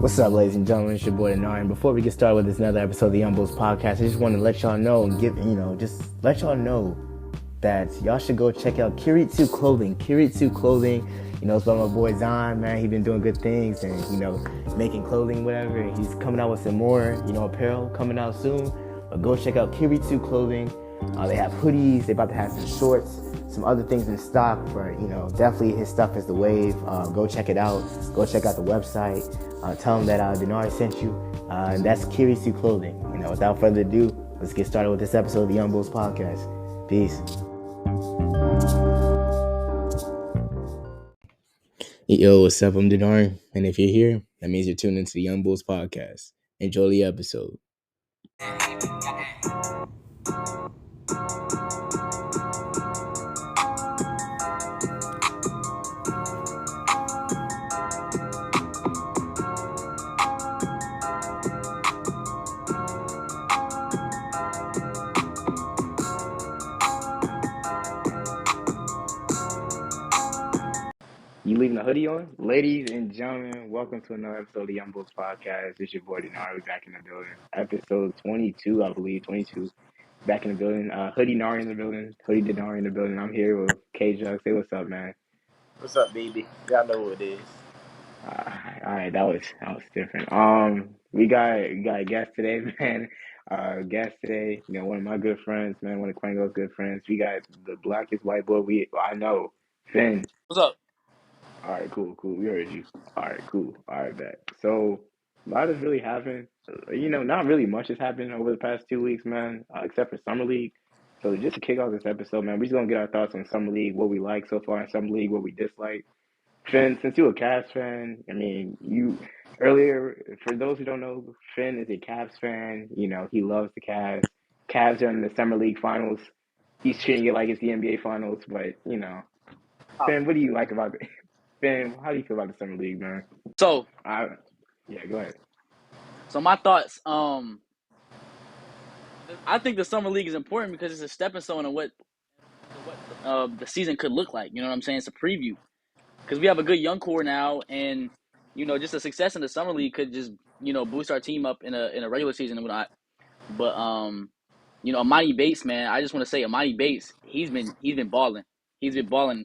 What's up, ladies and gentlemen? It's your boy Denari. And before we get started with this another episode of the Youngbouls Podcast, I just want to let y'all know and just let y'all know that y'all should go check out Kiritsu Clothing. Kiritsu Clothing, it's by my boy Zon, man. He's been doing good things and, making clothing, whatever. And he's coming out with some more, apparel coming out soon. But go check out Kiritsu Clothing. They have hoodies. They're about to have some shorts, some other things in stock. But, definitely his stuff is the wave. Go check it out. Go check out the website. Tell him that Denari sent you. And that's Kiritsu Clothing. Without further ado, let's get started with this episode of the Youngbouls Podcast. Peace. Yo, what's up? I'm Denari. And if you're here, that means you're tuned into the Youngbouls Podcast. Enjoy the episode. You leaving the hoodie on? Ladies and gentlemen, welcome to another episode of the Youngbouls Podcast. It's your boy Denari back in the building. Episode 22, I believe, 22. Back in the building. Hoodie Nari in the building. Hoodie Denari in the building. I'm here with K-Jug. Say what's up, man. What's up, baby? Y'all know who it is. All right, that was different. We got a guest today, man. Guest today, one of my good friends, man, one of Kwengo's good friends. We got the blackest white boy I know, Finn. What's up? All right, cool. We heard you. All right, cool. All right, bet. So, a lot has really happened. Not really much has happened over the past 2 weeks, man, except for Summer League. So, just to kick off this episode, man, we're just going to get our thoughts on Summer League, what we like so far in Summer League, what we dislike. Finn, since you're a Cavs fan, for those who don't know, Finn is a Cavs fan. He loves the Cavs. Cavs are in the Summer League Finals. He's treating it like it's the NBA Finals, but, Finn, what do you like about it? Finn, how do you feel about the Summer League, man? So, go ahead. So my thoughts. I think the Summer League is important because it's a stepping stone of what the season could look like. You know what I'm saying? It's a preview because we have a good young core now, and just a success in the Summer League could just boost our team up in a regular season and whatnot. But Amani Bates, man, I just want to say Amani Bates, he's been balling. He's been balling,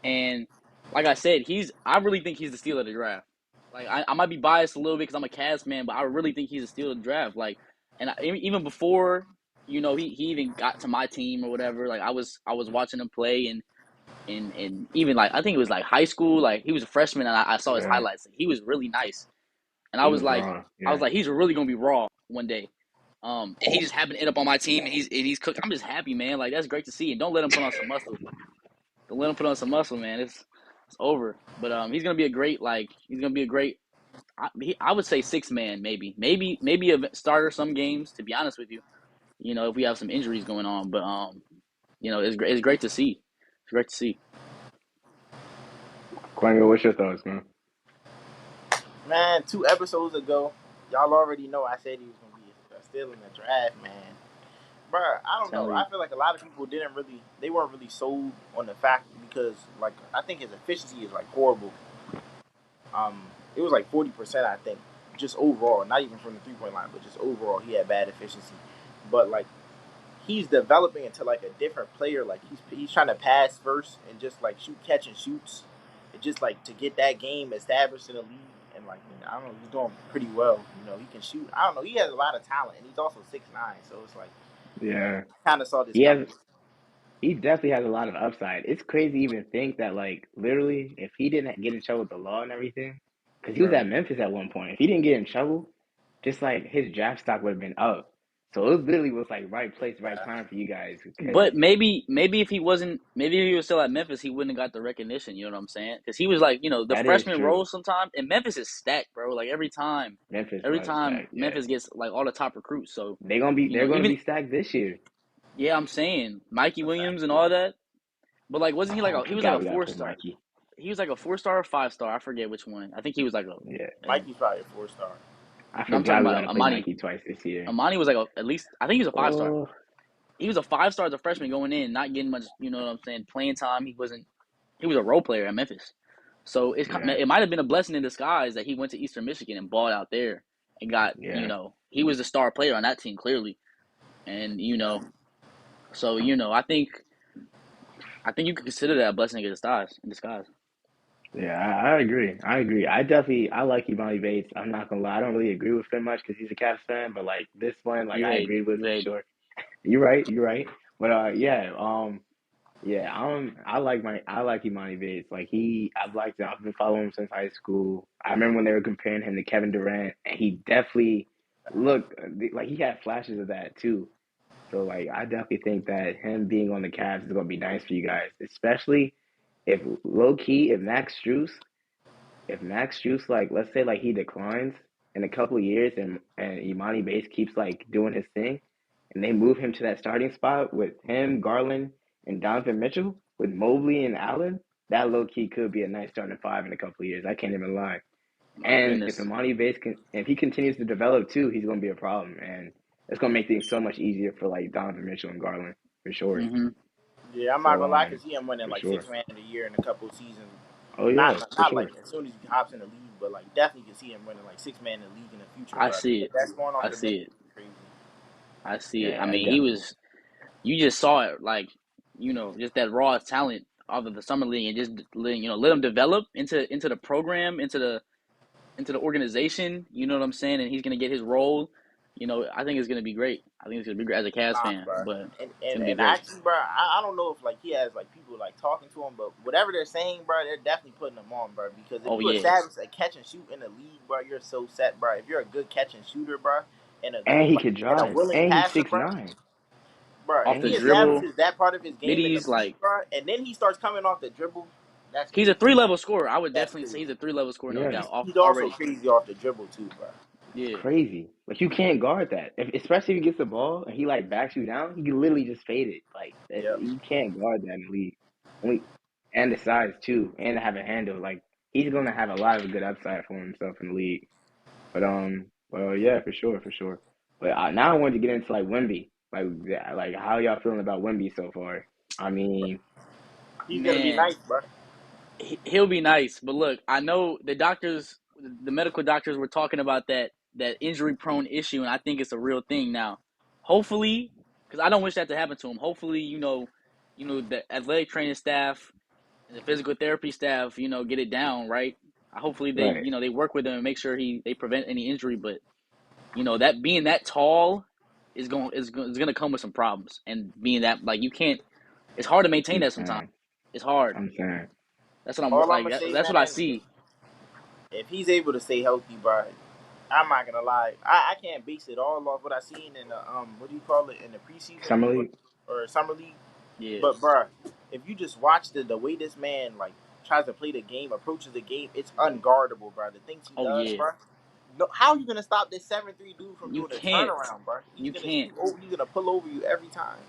and like I said, I really think he's the steal of the draft. Like I might be biased a little bit because I'm a Cavs man, but I really think he's a steal of the draft. Like, and even before he even got to my team or whatever, like I was watching him play and even like I think it was like high school, like he was a freshman and I saw his highlights. Like, he was really nice, and I was like, he's really gonna be raw one day. And he just happened to end up on my team and he's cooked. I'm just happy, man. Like that's great to see. And don't let him put on some muscle. Don't let him put on some muscle, man. It's over. But he's gonna be a great. I would say 6-man, maybe a starter some games. To be honest with you, if we have some injuries going on. But it's great. It's great to see. It's great to see. Kwengo, what's your thoughts, man? Man, 2 episodes ago, y'all already know I said he was gonna be a steal in the draft, man. Bro, I don't know. I feel like a lot of people weren't really sold on the fact because, like, I think his efficiency is, like, horrible. It was, like, 40%, I think, just overall. Not even from the three-point line, but just overall, he had bad efficiency. But, like, he's developing into, like, a different player. Like, he's trying to pass first and just, like, shoot, catch, and shoots. And just, like, to get that game established in the league. And, like, I don't know, he's doing pretty well. He can shoot. I don't know. He has a lot of talent, and he's also 6'9", so it's like, yeah, kind of saw this. He definitely has a lot of upside. It's crazy to even think that, like, literally, if he didn't get in trouble with the law and everything, because he was at Memphis at one point. If he didn't get in trouble, just like his draft stock would have been up. So it literally was like right place, right time for you guys. But maybe if he was still at Memphis, he wouldn't have got the recognition. You know what I'm saying? Because he was like, the freshman role sometimes, and Memphis is stacked, bro. Like every time Memphis gets like all the top recruits, so they're gonna be stacked this year. Yeah, I'm saying Mikey Williams and all that. But like, wasn't he like he was like a 4-star? He was like a 4-star or 5-star. I forget which one. I think he was like Mikey's probably a 4-star. I'm talking about Amani. Mikey twice this year. Amani was like at least I think he was a 5-star. He was a 5-star as a freshman going in, not getting much. You know what I'm saying? Playing time. He was a role player at Memphis. So it might have been a blessing in disguise that he went to Eastern Michigan and balled out there and got, he was the star player on that team clearly. And, so, I think you could consider that a blessing in disguise. Yeah, I agree. I like Imani Bates. I'm not gonna lie. I don't really agree with him much because he's a Cavs fan, but like this one, like You I hate agree with you for hate sure. You're right. But I like Imani Bates. Like I've been following him since high school. I remember when they were comparing him to Kevin Durant, and he definitely looked like he had flashes of that too. So like I definitely think that him being on the Cavs is gonna be nice for you guys, especially if low key if Max Juice, like, let's say, like, he declines in a couple of years and Imani Bates keeps, like, doing his thing, and they move him to that starting spot with him, Garland, and Donovan Mitchell, with Mobley and Allen, that low key could be a nice starting five in a couple of years. I can't even lie. My And if goodness. Imani Bates if he continues to develop too, he's going to be a problem. And it's going to make things so much easier for, like, Donovan Mitchell and Garland, for sure. Mm-hmm. Yeah, I'm not So, gonna lie, I can see him winning for like sure. six man of the year in a couple of seasons. Oh, Not yeah, for not like sure. as soon as he hops in the league, but like definitely can see him winning like six man in the league in the future, I bro. see it. That's going off I the see bench it. is crazy. I see it. I Yeah, I mean, definitely. you just saw it, like, just that raw talent off of the summer league, and just let him develop into the program, into the organization. You know what I'm saying? And he's gonna get his role. I think it's gonna be great. I think it's gonna be great as a Cavs Nah, fan, bro. but And, it's and gonna be and great. actually, bro, I don't know if like he has like people like talking to him, but whatever they're saying, bro, they're definitely putting him on, bro. Because if Oh you yeah, establish a catch and shoot in the league, bro, you're so set, bro. If you're a good catch and shooter, bro, and a And he like could and a drive. willing And he's passer, bro, 6'9". bro, off if And the he he's 6'9". dribble, establishes that part of his game in the middies, league, like, bro, and then he starts coming off the dribble, that's he's a crazy. 3-level scorer. I would That's definitely crazy. say he's a 3-level scorer, no Yeah. doubt. He's also Already, crazy off the dribble too, bro. yeah. Crazy. Like you can't guard that. Especially if he gets the ball and he like backs you down, he can literally just fade it. Like Yep. you can't guard that in the league. Only and the size too, and to have a handle. Like he's gonna have a lot of good upside for himself in the league. But well yeah, for sure. But now I wanted to get into like Wemby. Like like how y'all feeling about Wemby so far? I mean, He's gonna be Man, nice, bro. he'll be nice, but look, I know the medical doctors were talking about that injury prone issue, and I think it's a real thing now. Hopefully, because I don't wish that to happen to him. Hopefully, the athletic training staff and the physical therapy staff, get it down right. Hopefully they, right. they work with him and make sure they prevent any injury. But that being that tall is going to come with some problems, and being that like you can't. It's hard to maintain I'm that sometimes. saying. It's hard. I'm saying. That's what I'm All I'm like. gonna say, That's what I man, see. if he's able to stay healthy, bro, I'm not gonna lie. I can't base it all off what I seen in the what do you call it in the preseason Summer League. or summer league. Yeah. But bro, if you just watch the way this man like tries to play the game, approaches the game, it's unguardable, bro. The things he Oh does, yeah. bro. No, how are you gonna stop this 7'3" dude from You doing a can't. turnaround, bro? He's You gonna can't. scoot over. He's gonna pull over you every time.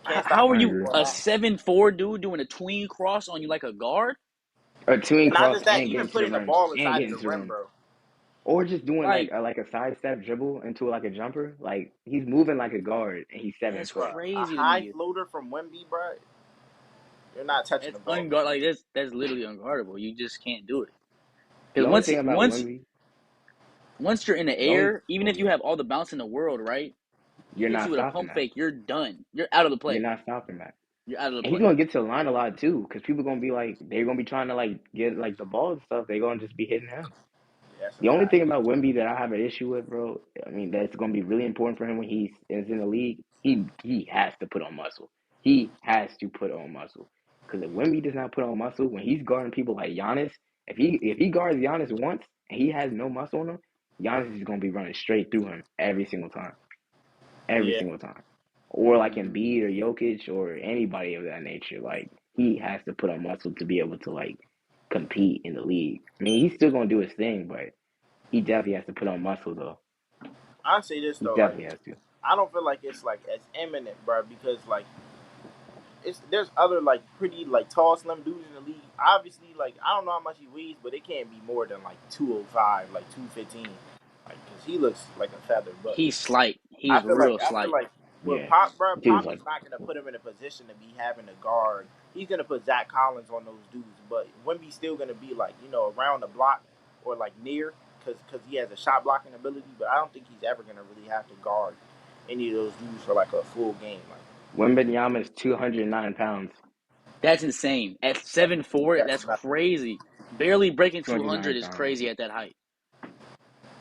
Can't stop How are him I from you agree. doing a that. 7'4" dude doing a tween cross on you like a guard? A tween And not cross just that, and even getting to the putting the rim ball and inside of getting the to the rim, rim. bro. Or just doing Like like a sidestep dribble into like a jumper. Like he's moving like a guard and he's seven that's foot. Bro, a crazy to high me. floater from Wemby, bro. You're not touching That's the ball. unguard. Like that's literally unguardable. You just can't do it. The Because only once thing about once Wemby, once you're in the the only air, even if you have all the bounce in the world, right? He you're hits you not with a stopping pump that. fake. You're done. You're out of the You're play. not stopping that. You're out of the And he's play. gonna get to the line a lot too, because people gonna be like they're gonna be trying to like get like the ball and stuff. They're gonna just be hitting him. Yeah, that's a The only fact. thing about Wemby that I have an issue with, bro, I mean, that's going to be really important for him when he is in the league. He has to put on muscle. He has to put on muscle. Because if Wemby does not put on muscle, when he's guarding people like Giannis, if he guards Giannis once and he has no muscle on him, Giannis is going to be running straight through him every Yeah. single time. Or like Mm-hmm. Embiid or Jokic or anybody of that nature. Like he has to put on muscle to be able to like compete in the league. I mean, he's still going to do his thing, but he definitely has to put on muscle, though. I'd say this He though, like definitely has to. I don't feel like it's like as imminent, bro, because like there's other like pretty like tall, slim dudes in the league. Obviously, like I don't know how much he weighs, but it can't be more than like 205, like 215, like because he looks like a feather. But He's slight. He's real I feel slight. like with Yeah. Pop, bro, Dude's Pop is like, not gonna put him in a position to be having to guard he's gonna put Zach Collins on those dudes, but Wemby's still gonna be like around the block or like near because he has a shot blocking ability. But I don't think he's ever gonna really have to guard any of those dudes for like a full game. Like Wembanyama is 209 pounds. That's insane. At that's 7'4", that's that's nothing. crazy. Barely breaking 200 209 is pounds. crazy at that height.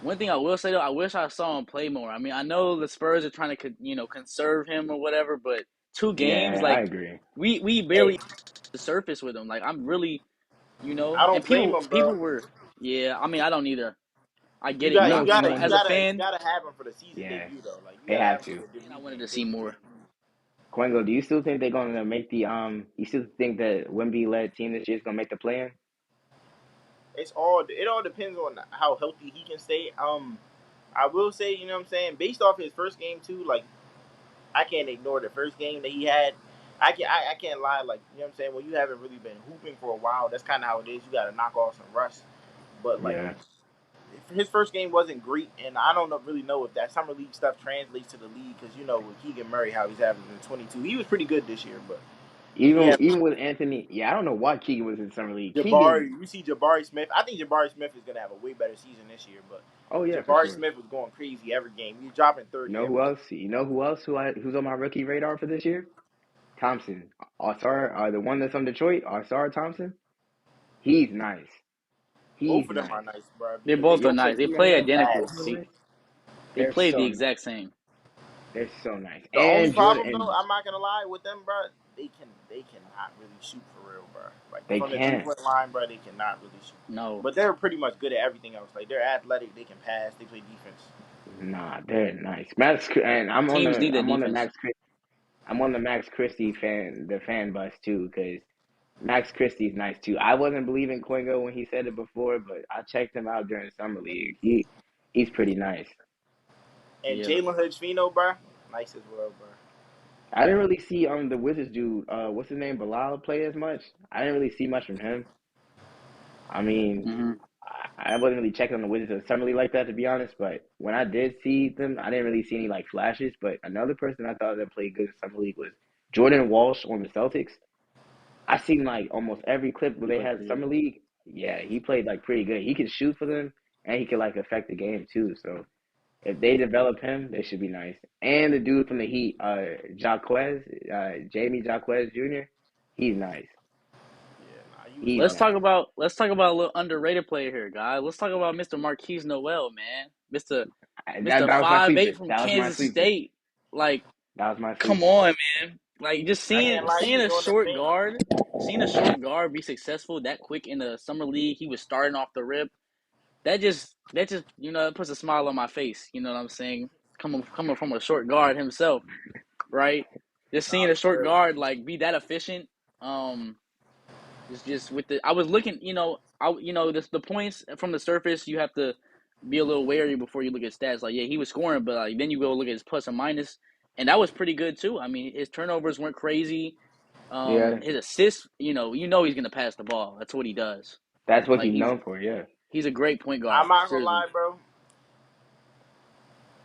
One thing I will say though, I wish I saw him play more. I mean, I know the Spurs are trying to conserve him or whatever, but 2 games, Yeah, I like agree. we Hey, barely the surface with him. Like I'm really, I and don't blame people him, people bro. were, yeah. I mean, I don't either. I You get it. got No, you gotta no, you As a gotta you fan, gotta have him for the season yeah, debut though. Like you they gotta have have him for to. the and I debut wanted game to see period. more. Kwengo, do you still think they're going to make the You still think that Wemby-led team this year is going to make the play-in? It all depends on how healthy he can stay. I will say, you know what I'm saying, based off his first game too, like I can't ignore the first game that he had. I can't lie, like you know what I'm saying. When you haven't really been hooping for a while, that's kind of how it is. You got to knock off some rust. But like Yeah. his first game wasn't great, and I don't really know if that summer league stuff translates to the league because with Keegan Murray how he's averaging 22, he was pretty good this year, but Even yeah, even with Anthony, yeah, I don't know why Keegan was in summer league. Keegan, Jabari, you see Jabari Smith. I think Jabari Smith is gonna have a way better season this year, but oh yeah, for Jabari sure. Smith was going crazy every game. He was dropping You 30 know who every game. else? Who's on my rookie radar for this year? Thompson, the one that's from Detroit, Osar Thompson. He's nice. He's Both of them are nice. nice, bro, They because both are nice. They Him play and him, identical. fast. so nice. They They're play the so nice. exact same. They're so nice. The only And Jordan, problem though, and I'm not gonna lie with them, bro. They cannot really shoot for real, bro. Like they from the can't. 3 point line, bro, they cannot really shoot. No But they're pretty much good at everything else. Like they're athletic, they can pass, they play defense. Nah, they're nice. And teams need that defense. I'm on the Max Christie fan bus too, because Max Christie's nice too. I wasn't believing Kwengo when he said it before, but I checked him out during the summer league. He's pretty nice. And Yeah. Jalen Hood-Schifino, bro, nice as well, bro. I didn't really see the Wizards dude, what's his name, Bilal, play as much. I didn't really see much from him. I mean, hmm I wasn't really checking on the Wizards in the summer league like that, to be honest. But when I did see them, I didn't really see any like flashes. But another person I thought that played good in summer league was Jordan Walsh on the Celtics. I seen like almost every clip where He they played had pretty good. summer league. Yeah, he played like pretty good. He could shoot for them, and he could like affect the game too. So if they develop him, they should be nice. And the dude from the Heat, Jamie Jaquez Jr., he's nice. Yeah, nah, he was He's Let's nice. talk nice. about let's talk about a little underrated player here, guys. Let's talk about Mr. Marquise Noel, man. Mister That Mister that was my 5'8" sleeper. from That was my Kansas sleeper. State. Like, That was my come sleeper. on, man. Like just I seeing can't lie, he seeing was a doing his short thing. guard, seeing a short guard be successful that quick in the summer league. He was starting off the rip. That just it puts a smile on my face. You know what I'm saying? Coming from a short guard himself, right? Just Nah, seeing a for short real. guard like be that efficient. Just with the I was looking, the points from the surface you have to be a little wary before you look at stats. Like, yeah, he was scoring, but like then you go look at his plus and minus, and that was pretty good too. I mean, his turnovers weren't crazy. Yeah, His assists, he's gonna pass the ball. That's what he does. that's what Like he's known for. Yeah, he's a great point I'm guard. not gonna Seriously, lie, bro.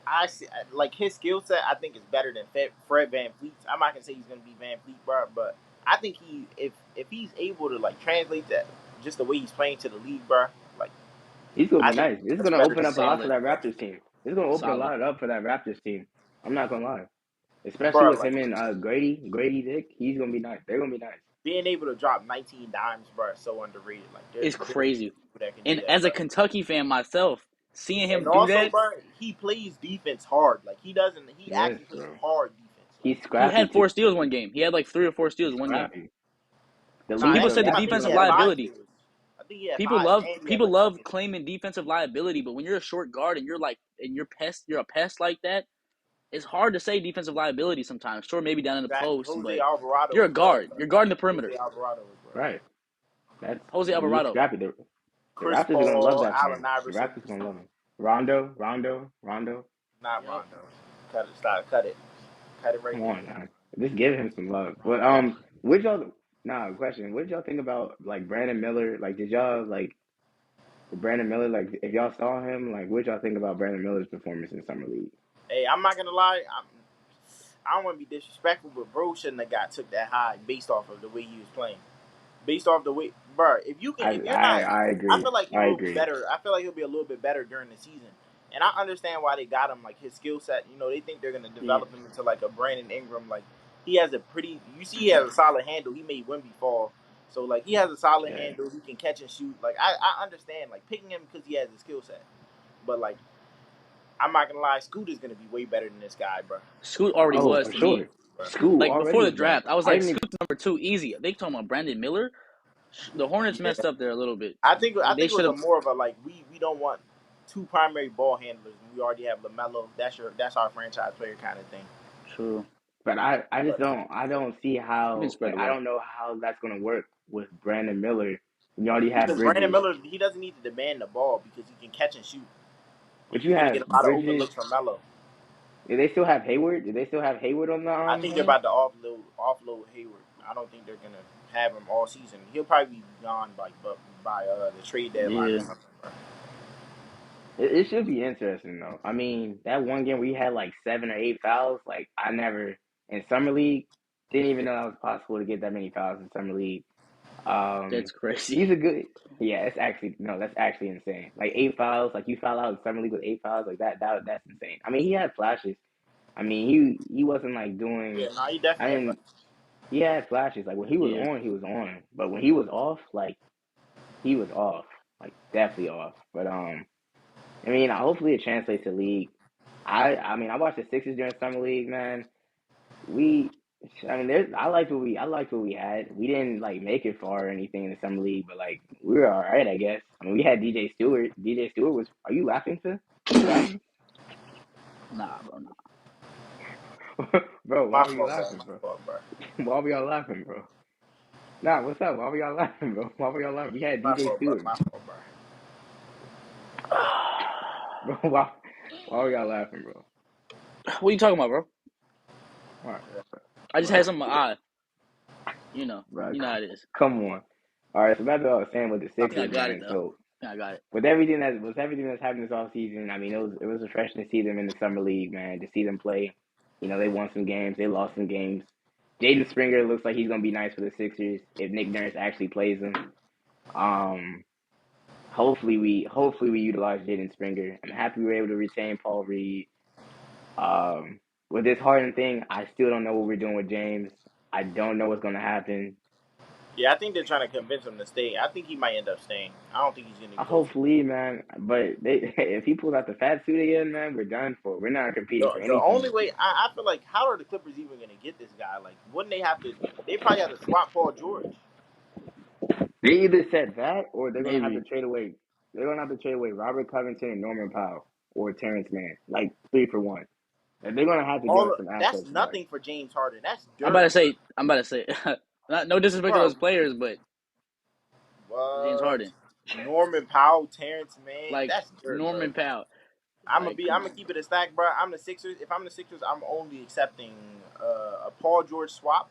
I see, like his skill set. I think is better than Fred Van Vliet's. I'm not gonna say he's gonna be Van Vliet, bro, but I think if he's able to like translate that just the way he's playing to the league, bro, like he's gonna I be think nice. This is that's gonna better open than up a lot for solid, that Raptors team. This is gonna open a solid. lot up for that Raptors team. I'm not gonna lie, especially bro. with Like him and Grady Dick. He's gonna be nice. They're gonna be nice. being able to drop 19 dimes, bro, is so underrated. Like there's It's very few crazy. people that can do And that, as a bro. Kentucky fan myself, seeing And him do also, that, bro, he plays defense hard. Like he doesn't. He Yes, actually plays bro. hard defense. Like He's he scrappy had too. 4 steals one game. He had like 3 or 4 steals He's one game. scrappy. The nah, league People and said the I I think think he defensive had five liability. steals. I think he had People five, love and he had people like 2 love steals. claiming defensive liability, but when you're a short guard and you're a pest like that, it's hard to say defensive liability sometimes. Sure, maybe down in the Exactly. post, Jose but Alvarado you're a as well, guard. bro. You're guarding the Jose perimeter. Alvarado as well. right. That's Jose he's Alvarado. scrappy. The Chris Raptors are gonna love Paul, that for Allen him. The Iverson. Raptors are gonna love him. Rondo. Not Yep. Rondo. Cut it. Stop. Cut it. Cut it right Come there. on, now. Just give him some love. But what y'all? Nah, question. What did y'all think about like Brandon Miller? Like, did y'all like Brandon Miller? Like, if y'all saw him, like, what did y'all think about Brandon Miller's performance in summer league? Hey, I'm not gonna lie. I don't want to be disrespectful, but bro shouldn't have took that high based off of the way he was playing. Based off the way, bro. If you're not, I I agree. feel like he I will be agree. better. I feel like he'll be a little bit better during the season, and I understand why they got him. Like his skill set, they think they're gonna develop him into like a Brandon Ingram. Like he has he has a solid handle. He made Wemby fall, so like he has a solid handle. He can catch and shoot. Like I understand like picking him because he has a skill set, but like I'm not gonna lie, Scoot is gonna be way better than this guy, bro. Scoot already was to me. Scoot Like already, before the draft, I was like, Scoot's number 2, easy. They talking about Brandon Miller. The Hornets messed up there a little bit. I think They it was should have. more of a like we don't want two primary ball handlers. We already have LaMelo. That's our franchise player kind of thing. True. But I don't see how. Spread I don't know how that's gonna work with Brandon Miller. You already have Because Bridges. Brandon Miller, he doesn't need to demand the ball because he can catch and shoot. But He's gonna get a lot of open Bridges. looks from Melo. Do they still have Hayward? Do they still have Hayward on the? I think they're about to offload Hayward. I don't think they're gonna have him all season. He'll probably be gone by the trade deadline or something. Bro. It should be interesting though. I mean, that one game we had like 7 or 8 fouls. Like I never in summer league didn't even know that was possible to get that many fouls in summer league. That's crazy. He's a good. Yeah, that's actually insane. Like 8 fouls. Like you foul out in summer league with 8 fouls. Like that's insane. I mean, he had flashes. I mean, he wasn't like doing. Yeah, no, he definitely. He had flashes. Like when he was on, he was on. But when he was off, like he was off. Like definitely off. But I mean, hopefully it translates to league. I mean, I watched the Sixers during summer league, man. I liked what we had. We didn't like make it far or anything in the summer league, but like we were all right, I guess. I mean, we had DJ Stewart. DJ Stewart was. Are you laughing, Phil? Are you laughing? Nah, bro. Nah. Bro, why were you laughing, bro? Why were y'all laughing, bro? Nah, what's up? Why were y'all laughing, bro? Why were y'all laughing? We had DJ Stewart. Bro, why were y'all laughing, bro? What are you talking about, bro? All right. I just had something in my eye. You know Bro, how it is. Come on. All right, so that's what I was saying with the Sixers, I got man. it, though. I got it. With everything that's happened this offseason, I mean, it was refreshing to see them in the summer league, man. To see them play, they won some games, they lost some games. Jaden Springer looks like he's gonna be nice for the Sixers if Nick Nurse actually plays him. Hopefully we utilize Jaden Springer. I'm happy we were able to retain Paul Reed. With this Harden thing, I still don't know what we're doing with James. I don't know what's gonna happen. Yeah, I think they're trying to convince him to stay. I think he might end up staying. I don't think he's going to go. Hopefully, man. But if he pulls out the fat suit again, man, we're done for. We're not competing for anything. The only way, I feel like, how are the Clippers even going to get this guy? Like, wouldn't they have to? They probably have to swap Paul George. They either said that, or they're going to have to trade away. They're going to have to trade away Robert Covington and Norman Powell or Terrence Mann, like 3 for 1. And they're going to have to give us some assets. That's nothing for James Harden. That's dirt. I'm about to say, no disrespect to those players, but James Harden, Norman Powell, Terrence Mann, like that's dirt, Norman Powell. I'm gonna keep it a stack, bro. I'm the Sixers. If I'm the Sixers, I'm only accepting a Paul George swap.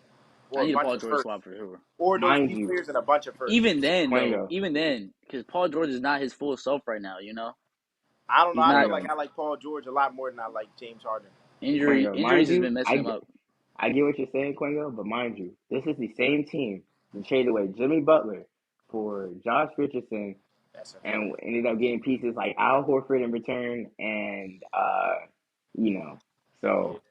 Or I need a Paul George swap for sure. Or those 3 players and a bunch of firsts. Even then, because Paul George is not his full self right now. I don't know. I feel like I like Paul George a lot more than I like James Harden. Injuries has been messing him up. I get what you're saying, Kwengo, but mind you, this is the same team that traded away Jimmy Butler for Josh Richardson and ended up getting pieces like Al Horford in return and, so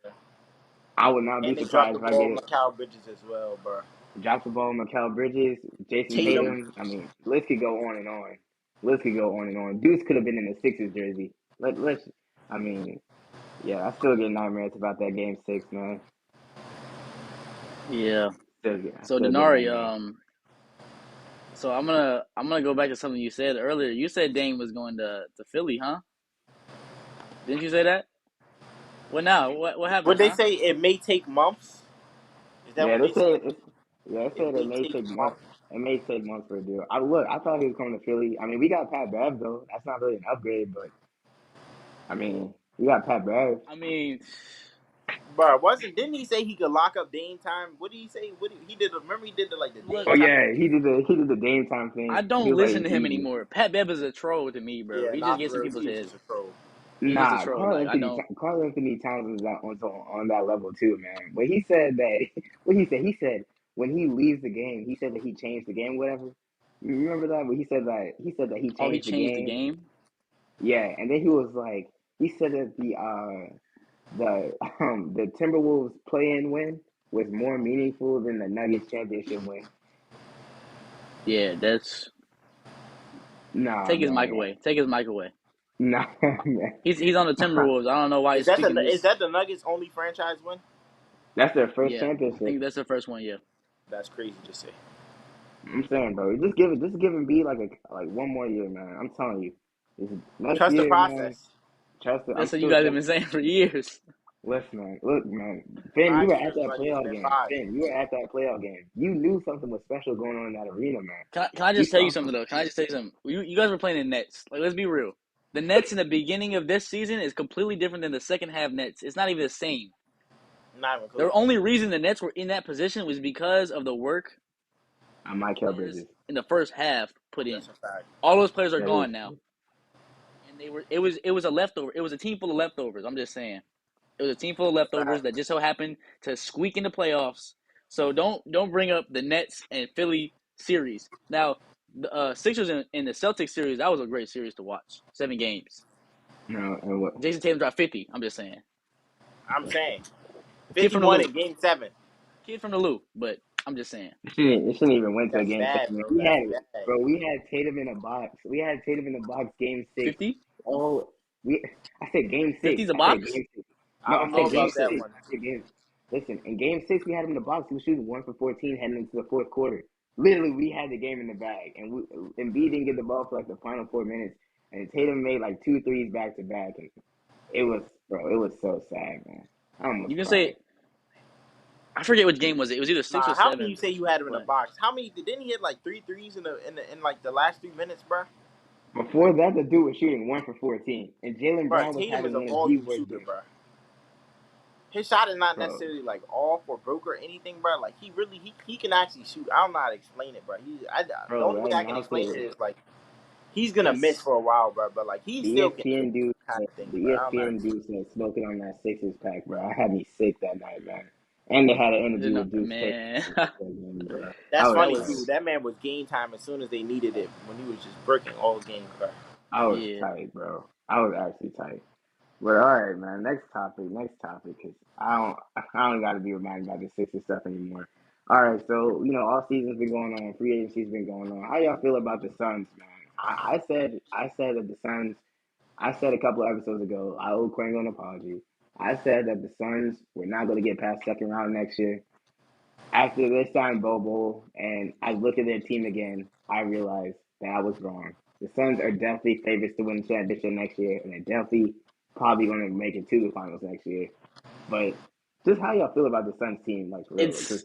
I would not be surprised if I get it. Mikal Bridges as well, bro. Drop the ball, Mikal Bridges, Jason Tatum. I mean, list could go on and on. Deuce could have been in the Sixers jersey. Yeah, I still get nightmares about that game 6, man. Yeah. So Denari, so I'm gonna go back to something you said earlier. You said Dame was going to Philly, huh? Didn't you say that? What now? What happened? Would they say it may take months? Is that what they said? They said it may take months. It may take months for a deal. I thought he was coming to Philly. I mean, we got Pat Bev though. That's not really an upgrade, but I mean, we got Pat Bev. I mean, bro, didn't he say he could lock up Dame time? What did he say? He did? Remember he did the Dame time. Yeah, he did the Dame time thing. I don't listen to him anymore. Pat Bev is a troll to me, bro. Yeah, he just gets in people's heads. A troll. He's just a Nah, troll. Like I don't. Carl Anthony Towns is on that level too, man. But he said that he said when he leaves the game, he said that he changed the game, whatever. You remember that? But he said that he Oh, he changed the changed the game. game. Yeah, and then he was like, he said that the Timberwolves play-in win was more meaningful than the Nuggets championship win. Yeah, that's. Nah, Take his mic man. away. Take his mic away. Nah, man. He's on the Timberwolves. I don't know why he's speaking this. Is that the Nuggets' only franchise win? That's their first Yeah, I championship. think that's the first one. Yeah. That's crazy to say. I'm saying, bro, just give him B like one more year, man. I'm telling you, next Trust the year, man. process. Trust it. I'm That's what you still guys have trusting. been saying for years. Listen, man. Look, man. Finn, you 5 were years, at that buddy. It's playoff been game. 5. Finn, you were at that playoff game. You knew something was special going on in that arena, man. Can I You just tell you saw something something. though? Can I just tell you something? You guys were playing the Nets. Like, let's be real. The Nets in the beginning of this season is completely different than the second half Nets. It's not even the same. Not even The close. only reason the Nets were in that position was because of the work I might kill players Bridges. in the first half put in. That's a fact. All those players are That gone is. now, and it was a leftover. It was a team full of leftovers. I'm just saying, it was a team full of That's a leftovers fact. that just so happened to squeak in the playoffs. So don't bring up the Nets and Philly series. Now the Sixers in the Celtics series, that was a great series to watch. 7 games. No, and what? Jason Tatum dropped 50. I'm just saying, I'm saying kid from the 51 loop, in Game 7. kid from the loop. But I'm just saying, It shouldn't even went to a That's game bad, 7. bro. That's bad. We had Tatum in a box. We had Tatum in the box game 6. 50. Oh, I said game 6. 50's a I said box. game 6. I No, I don't know said Okay, game game about that 6. six. one. I said game. Listen, in game 6, we had him in the box. He was shooting 1 for 14 heading into the fourth quarter. Literally, we had the game in the bag, and Embiid didn't get the ball for like the final 4 minutes, and Tatum made like 2 threes back to back, and it was, bro, it was so sad, man. I You almost can cried. say I forget which game was it. It was either 6 Nah, or how can you 7. say you had him in a But box? How many didn't he hit like 3 threes in like the last 3 minutes, bro? Before that, the dude was shooting 1 for 14, and Jalen Bro, Brown was Tatum is having a one of the volume worst shooter, games, bro. His shot is not bro. necessarily like off or broke or anything, bro. Like he can actually shoot. I don't know how to explain it, bro. The Bro, only way right I can now, explain it is like he's gonna miss that's for a while, bro. But like he the still can shoot ESPN dude, kind of thing, the bro. I don't know. ESPN dude said smoking on that Sixers pack, bro. I had me sick that night, man. And they had an interview with Deuce Tatum, man. bro. I That's was That funny too. was tight. That man was game time as soon as they needed it when he was just breaking all games, bro. I was yeah. tight, bro. I was actually tight. But all right, man. Next topic, because I don't got to be reminded about the Sixers stuff anymore. All right, so all season's been going on, free agency's been going on. How y'all feel about the Suns, man? I said that the Suns. I said a couple of episodes ago, I owe Kwengo an apology. I said that the Suns were not going to get past second round next year. After they signed Bobo and I look at their team again, I realized that I was wrong. The Suns are definitely favorites to win the championship next year, and they're definitely probably going to make it to the finals next year. But just how y'all feel about the Suns team, like for real? It's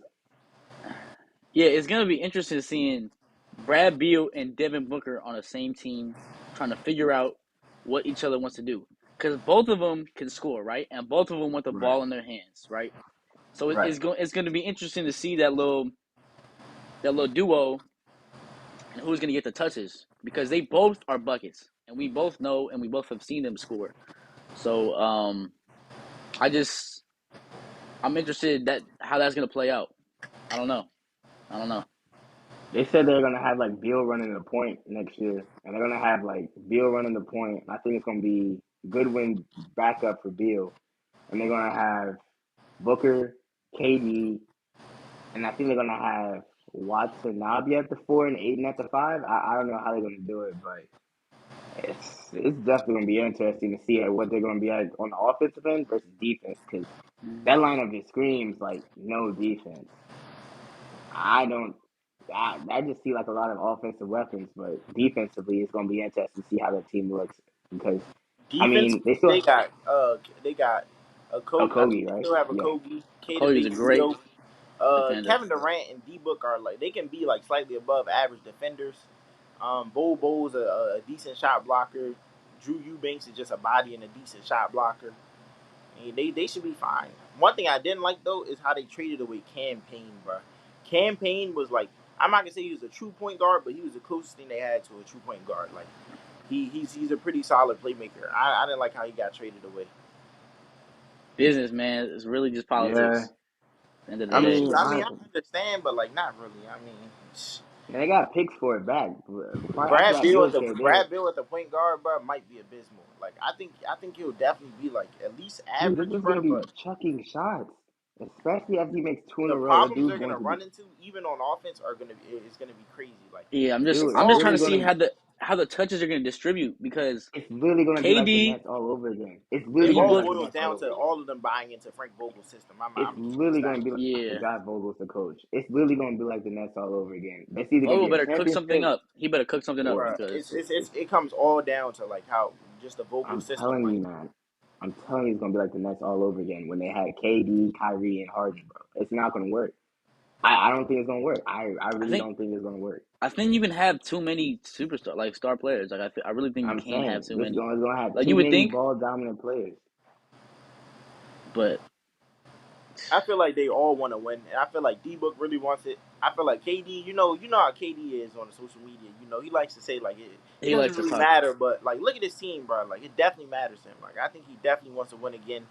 it's gonna be interesting seeing Brad Beal and Devin Booker on the same team trying to figure out what each other wants to do. Because both of them can score, right? And both of them want the Right, ball in their hands, right? So right. it's going to be interesting to see that little duo and who's going to get the touches because they both are buckets and we both know and we both have seen them score. So I just I'm interested that how that's going to play out. I don't know. I don't know. They said they're gonna have like Beal running the point next year, and they're gonna have like Beal running the point. I think it's gonna be Goodwin backup for Beal, and they're gonna have Booker, KD, and I think they're gonna have Watanabe at the 4 and Aiden at the 5. I don't know how they're gonna do it, but it's definitely gonna be interesting to see what they're gonna be at on the offensive end versus defense because that lineup just screams like no defense. I don't. I just see like a lot of offensive weapons, but defensively, it's gonna be interesting to see how that team looks because I mean they Defensively, still they got a a Kobe. I think Kobe, they right? still have a Yeah, Kobe, Kata Kobe's a Bates, great defender. Kevin Durant and D Book are like they can be like slightly above average defenders. Bo's a decent shot blocker. Drew Eubanks is just a body and a decent shot blocker. And they should be fine. One thing I didn't like though is how they traded away Cam Payne, bro. Cam Payne was like I'm not gonna say he was a true point guard, but he was the closest thing they had to a true point guard. Like He's a pretty solid playmaker. I didn't like how he got traded away. Business, man. It's really just Yeah. politics. At the end of the I day. mean, I understand, but like not really. I mean, they got picks for it back. After that Bill trade, Brad Bill at the point guard, bro, might be abysmal. Like I think he'll definitely be like at least dude, this average, is bro. gonna be But chucking shots, especially after he makes two in the a row. That problems dude's they're going gonna to be, run into, even on offense, are gonna be it's gonna be crazy. Like Yeah, I'm it's just all trying really to see gonna, how the touches are going to distribute because it's literally gonna be like the KD. Nets all over again. It's it literally You gonna be all look, like the boils Nets all down over to again. all of them buying into Frank Vogel's system. It's I'm keeping it literally gonna stacked. be like, I yeah. forgot Vogel's the coach. It's literally gonna be like the Nets all over again. It's either gonna Vogel be a better cook something championship up. He better cook something up or Bruh, because it comes all down to like how just the Vogel I'm system. telling Like you, man. I'm telling you, it's gonna be like the Nets all over again when they had KD, Kyrie, and Harden, bro. It's not gonna work. I don't think it's gonna work. I I really think don't think it's gonna work. you can have too many superstar like star players. Like I really think you I'm can't have saying too this is many. gonna have Like too you would many think, ball dominant players. but I feel like they all want to win, and I feel like D Book really wants it. I feel like KD, you know how KD is on the social media. You know he likes to say like it he doesn't likes to really talk. matter, but like look at his team, bro. Like it definitely matters to him. Like I think he definitely wants to win again.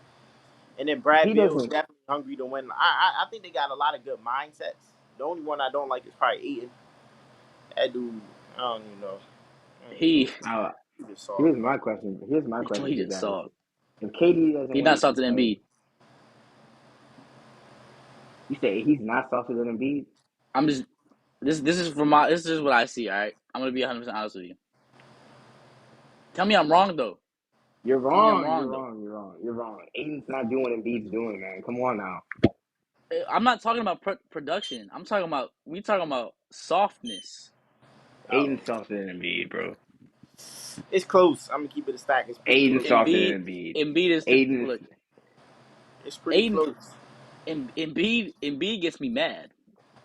And then Brad He Beal is doesn't. definitely hungry to win. I think they got a lot of good mindsets. The only one I don't like is probably Aiden. That dude, I don't even know. I don't even know. He Uh, He just soft. here's my question. Here's my question he to you just guys. saw. If KD doesn't He win not this softer than because Embiid. you say he's not softer than Embiid, I'm just this is what I see. All right, I'm gonna be 100% honest with you. Tell me I'm wrong though. you're Tell me I'm wrong. You're wrong though. wrong. You're wrong. You're wrong. Aiden's not doing what Embiid's doing, man. Come on now. I'm not talking about production. We talking about softness. Oh, Aiden's softer than Embiid, bro. it's close. I'm gonna keep it a stack. It's pretty Aiden's close. softer Embiid than Embiid. Embiid is the Aiden's look. It's pretty Aiden close. Embiid gets me mad.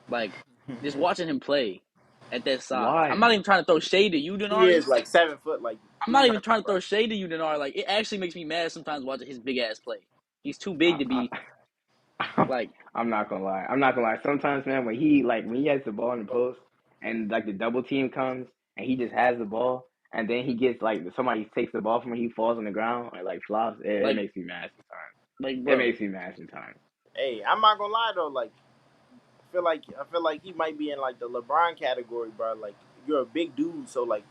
Like just watching him play at that size. I'm why? not even trying to throw shade to you, He Denari. is like 7 foot, like I'm not even 300. trying to Bro. throw shade to you, Denari. Like it actually makes me mad sometimes watching his big ass play. He's too big to be like I'm not gonna lie. I'm not gonna lie. Sometimes, man, when he has the ball in the post and like the double team comes and he just has the ball and then he gets like somebody takes the ball from him, he falls on the ground or like flops. It like makes me mad sometimes. It bro. makes me mad sometimes. Hey, I'm not gonna lie though. Like I feel like he might be in like the LeBron category, bro. Like you're a big dude, so like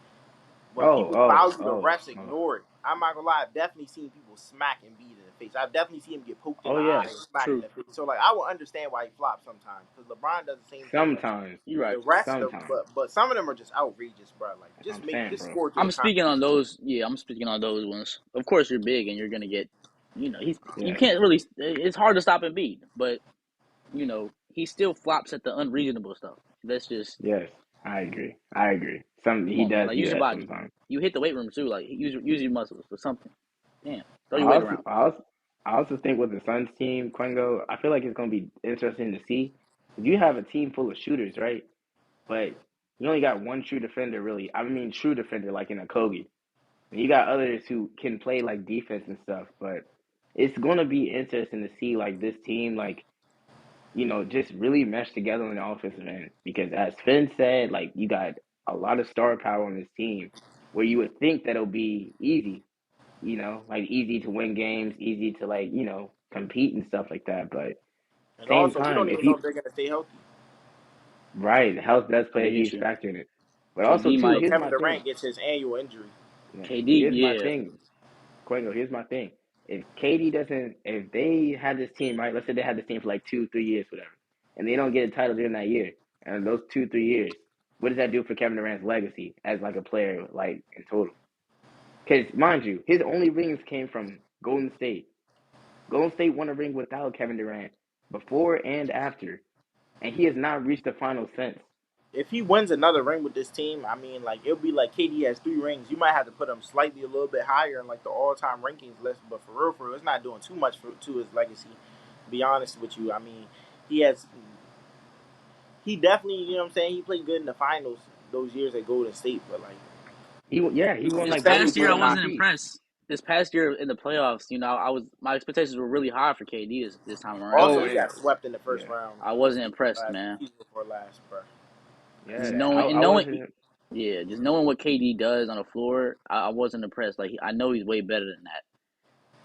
when Oh, people foul oh, you, the oh, refs oh, ignore it. I'm not gonna lie. I've definitely seen people smack and beat in the face. I've definitely seen him get poked in oh the eye yeah. and smacked in True. the face. So like I will understand why he flops sometimes because LeBron does the same thing. Like Sometimes, You're the right. rest of, sometimes. but some of them are just outrageous, bro. Like That's what I'm saying, just bro. score through the I'm contact. speaking on those. Yeah, I'm speaking on those ones. Of course, you're big and you're gonna get. You Yeah. can't really. It's hard to stop Embiid, but he still flops at the unreasonable stuff. That's just Yes, I agree. I agree. Some come he on, man. does Like do use your that body. sometimes. You hit the weight room too. Like use your muscles or something. Damn, throw I your weight also, around. I also, I also think with the Suns team, Kwengo, I feel like it's gonna be interesting to see. 'Cause you have a team full of shooters, right? But you only got one true defender, really. I mean, true defender, like in a Kobe. And you got others who can play like defense and stuff. But it's gonna be interesting to see like this team, like just really mesh together on the offensive end. Because as Finn said, like you got a lot of star power on this team, where you would think that it'll be easy, like easy to win games, easy to like, compete and stuff like that. But And same also, we don't time, if even know you if they're gonna stay healthy. right, health does play a Big huge issue. factor in it. But also KD You too, know, might. here's Kevin my thing. Durant gets his annual injury. Yeah, KD, here's my yeah. thing, Quengo. Here's my thing. If KD doesn't, if they had this team, right? Let's say they had this team for like 2, 3 years, whatever, and they don't get a title during that year, and those 2, 3 years, what does that do for Kevin Durant's legacy as like a player, like in total? Because mind you, his only rings came from Golden State. Golden State won a ring without Kevin Durant before and after, and he has not reached the final since. If he wins another ring with this team, I mean, like it'll be like KD has 3 rings. You might have to put him slightly a little bit higher in like the all-time rankings list. But for real, it's not doing too much to his legacy. To be honest with you, I mean, he has, he definitely, you know what I'm saying. He played good in the finals those years at Golden State, but like He won he's This like three past year, I $74 wasn't MVP. impressed. This past year in the playoffs, my expectations were really high for KD this time around. Also, Oh, he got swept in the yeah, first round. I wasn't impressed, man. Season before last, bro. yeah. Knowing I wasn't. Yeah, just knowing what KD does on the floor, I wasn't impressed. Like I know he's way better than that.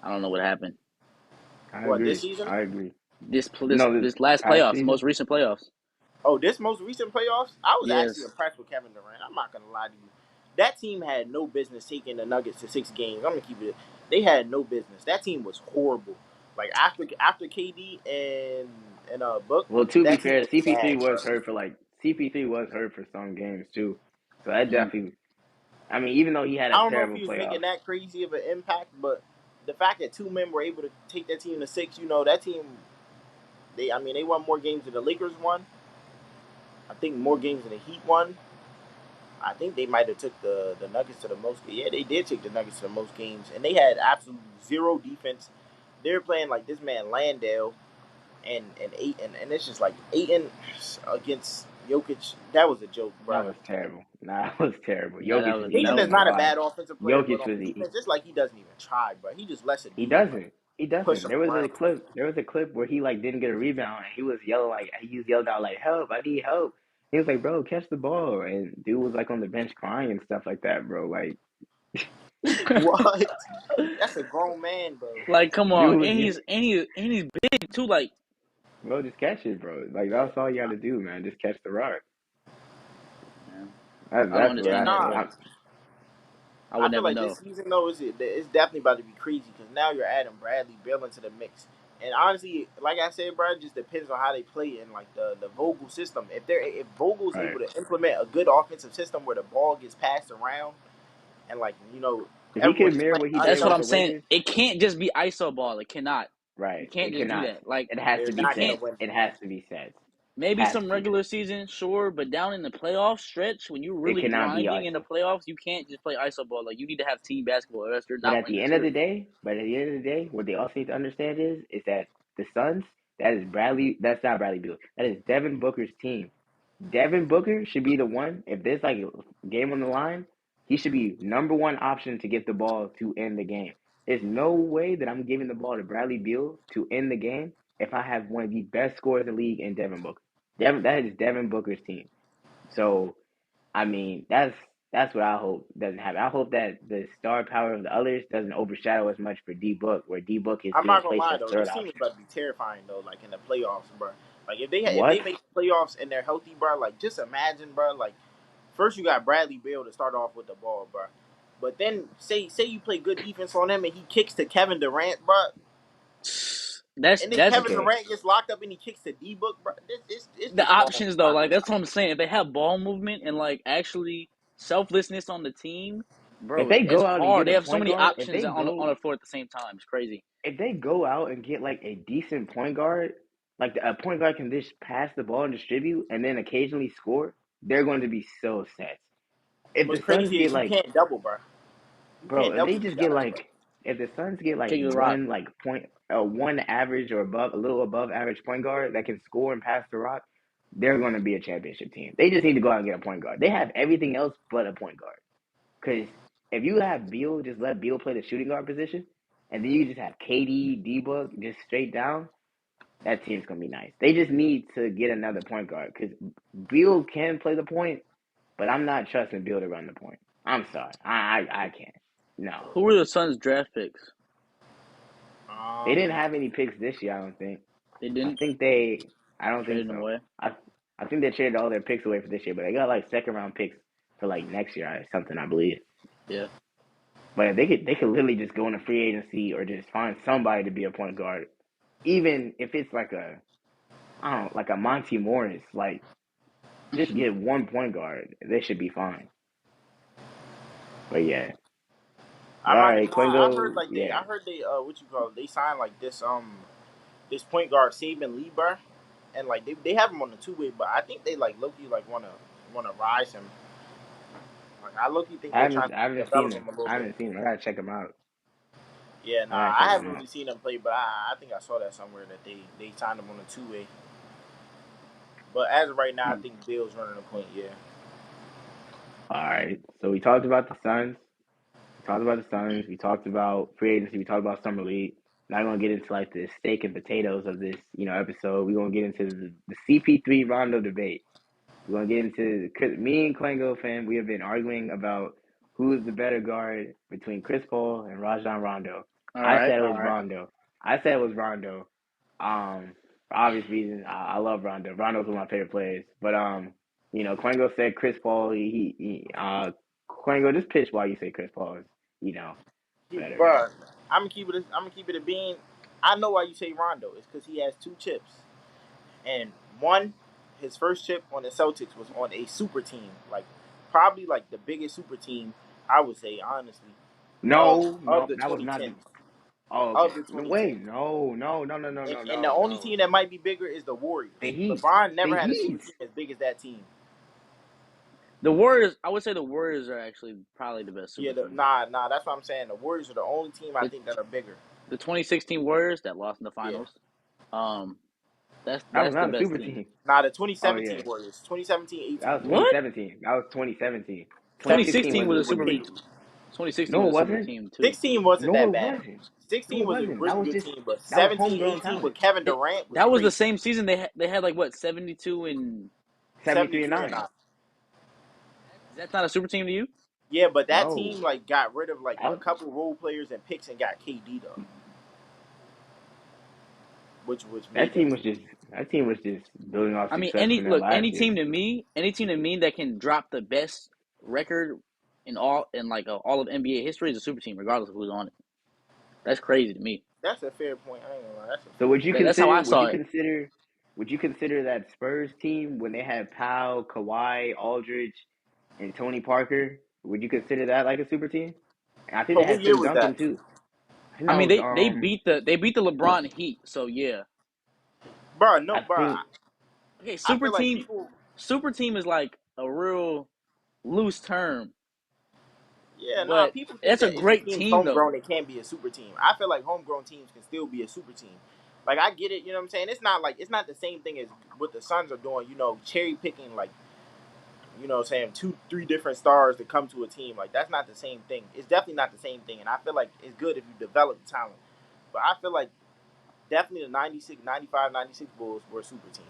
I don't know what happened. I What, this agree. season? I agree. This this No, this this last past playoffs, the season. most recent playoffs. Oh, this most recent playoffs? I was actually Yes. impressed with Kevin Durant. I'm not gonna lie to you. That team had no business taking the Nuggets to 6 games. I'm gonna keep it. They had no business. That team was horrible. Like after KD and Book, Well, to be that team fair, was bad, bro. CP3 was hurt for some games too. So that Mm. definitely. I mean, even though he had I a don't know if terrible he was playoff, making that crazy of an impact, but the fact that two men were able to take that team to 6, that team, they won more games than the Lakers won. I think more games than the Heat won. I think they might have took the Nuggets to the most. Yeah, they did take the Nuggets to the most games, and they had absolutely zero defense. They were playing like this man Landale and and it's just like Aiton against Jokic. That was a joke, that bro. was terrible. Nah, that was terrible. Yeah, Jokic is Aiton that is was eating not a wild. bad offensive player, but Jokic on was defense, it's like he doesn't even try, bro. He just lets a he dude like doesn't. He push doesn't. him There was a around. clip. There was a clip where he like didn't get a rebound and he was yelled out like help, I need help. He was like, bro, catch the ball, and dude was like on the bench crying and stuff like that, bro. Like What? That's a grown man, bro. Like, come on, dude was, and he's big too. Like, bro, just catch it, bro. Like Yeah. that's all you got to do, man. Just catch the rock. man, I don't That's what Yeah, understand his nah. play. I I would feel never like this know. season though it's definitely about to be crazy because now you're adding Bradley Beal into the mix, and honestly, like I said, bro, it just depends on how they play in like the Vogel system. If Vogel's right. able to implement a good offensive system where the ball gets passed around and like If he everyone could is mirror playing what he did That's what with I'm ISO, the saying. Lakers, It can't just be ISO ball. It cannot. You right? can't It just do cannot. that. Like, It has they're to be you not gonna can't. sets. win. It has to be sets. Maybe Has some to. regular season, sure, but down in the playoff stretch, when you're It really cannot be grinding in the ISO. playoffs, you can't just play ISO ball. Like, you need to have team basketball, or else you're But not at winning the the end of the series. day, what they also need to understand is that the Suns, that is Bradley. That's not Bradley Beal. That is Devin Booker's team. Devin Booker should be the one. If there's like a game on the line, he should be number one option to get the ball to end the game. There's no way that I'm giving the ball to Bradley Beal to end the game if I have one of the best scorers in the league in Devin Booker. That is Devin Booker's team. So I mean, that's what I hope doesn't happen. I hope that the star power of the others doesn't overshadow as much for D Book, where D Book is I'm being not gonna placed lie as though, third this team is option. about to be terrifying though. Like in the playoffs, bro. Like if they What? make the playoffs and they're healthy, bro. Like just imagine, bro. Like first you got Bradley Beal to start off with the ball, bro. But then say you play good defense on him and he kicks to Kevin Durant, bro. That's And then that's Kevin Okay. Durant gets locked up and he kicks to D Book, bro. It's the just going options though. down. Like, that's what I'm saying. If they have ball movement and like actually selflessness on the team, If bro, they it's go out and hard. get They a have so point many guard, options on the floor at the same time. It's crazy. if they go out and get like a decent point guard, like a point guard can just pass the ball and distribute, and then occasionally score, they're going to be so set. If What's the Suns crazy get is you like can't double, bro. You Bro, can't if double they these just get guys, bro. like, if the Suns get like Kick the rock. one like point, one average or above, a little above average point guard that can score and pass the rock, they're going to be a championship team. They just need to go out and get a point guard. They have everything else but a point guard. Because if you have Beal, just let Beal play the shooting guard position, and then you just have KD, D-Book just straight down, that team's going to be nice. They just need to get another point guard because Beal can play the point, but I'm not trusting Beal to run the point. I'm sorry. I can't. No. Who were the Suns' draft picks? They didn't Um, have any picks this year, I don't think. They I didn't think they I don't think trade them so. away. I think they traded all their picks away for this year, but they got like second round picks for like next year or something, I believe. Yeah. But if they could literally just go into free agency or just find somebody to be a point guard. Even if it's like a I don't know, like a Monty Morris, like just get one point guard. They should be fine. But yeah. But I'm all not gonna right, lie. I heard Quengo, like yeah. I heard they what you call it? They signed like this point guard Saban Lee, bro, and like they have him on the 2 way, but I think they like Loki like wanna rise him. Like I Loki think they're trying to I haven't seen develop him him. a little I bit. haven't seen him. I gotta check him out. Yeah, I nah, gotta I check him haven't out. really seen him play, but I think I saw that somewhere that they signed him on the 2 way. But as of right now, I think Bill's running the point. Yeah. All right. So we talked about the Suns. We talked about the Suns. We talked about free agency. We talked about summer league. Now we're gonna get into like the steak and potatoes of this, episode. We're gonna get into the CP3 Rondo debate. We're gonna get into me and Kwengo fan. We have been arguing about who is the better guard between Chris Paul and Rajon Rondo. All I right, said it all was right. Rondo. I said it was Rondo. For obvious reasons, I love Rondo. Rondo's one of my favorite players. But Kwengo said Chris Paul. Kwengo, just pitch while you say Chris Paul is, better. Bro, I'm gonna keep it. I'm gonna keep it a bean. I know why you say Rondo. It's because he has 2 chips, and one, his first chip on the Celtics was on a super team, like probably like the biggest super team I would say honestly of No, of no, the that was not. 2010s. Oh, Of okay. the No, 2010s. wait, And the only no. team that might be bigger is the Warriors. The Heat. LeBron never The had a super Heat. team as big as that team. The Warriors, I would say the Warriors are actually probably the best super Yeah, team. nah, that's what I'm saying. The Warriors are the only team I think that are bigger. The 2016 Warriors that lost in the Yeah. finals. That's That was the not a best super team. team. Nah, the Oh 2017 yeah, Warriors. 2017, 18. that was What? 2017. That was 2017. 2016 2016 wasn't was a a with super super. team. KD. 2016 No, was it a super wasn't. team too. 16 wasn't No, that it bad. wasn't. 16 No, it was a wasn't. really good team, but That was 17, homegrown 18 with talent. Kevin Durant was That was the crazy. same season they had like what 72 and 73 and 73 and 9. 9. that's not a super team to you? Yeah, but that No, team like got rid of like that a was, couple role players and picks and got KD though, which made that them. team was just building off I mean, success from that last year. any team to me that can drop the best record in all all of NBA history is a super team, regardless of who's on it. That's crazy to me. That's a fair point. I ain't gonna lie. That's a So fair point. That's how I saw it. would you consider that Spurs team when they had Powell, Kawhi, Aldridge, and Tony Parker? Would you consider that like a super team? And I think they But what had year Tim was Duncan that? too. I think I that mean, was they beat the LeBron Heat, so yeah. Bro, no, I bro. think Okay, I feel like people. super team is like a real loose term, Yeah, nah. but People think that's a that if a great team's team though. homegrown, it can't be a super team. I feel like homegrown teams can still be a super team. Like I get it, you know what I'm saying? It's not the same thing as what the Suns are doing. You know, cherry picking like what I'm saying 2, 3 different stars to come to a team. Like that's not the same thing. It's definitely not the same thing. And I feel like it's good if you develop talent. But I feel like definitely the 96, 95, 96 Bulls were a super team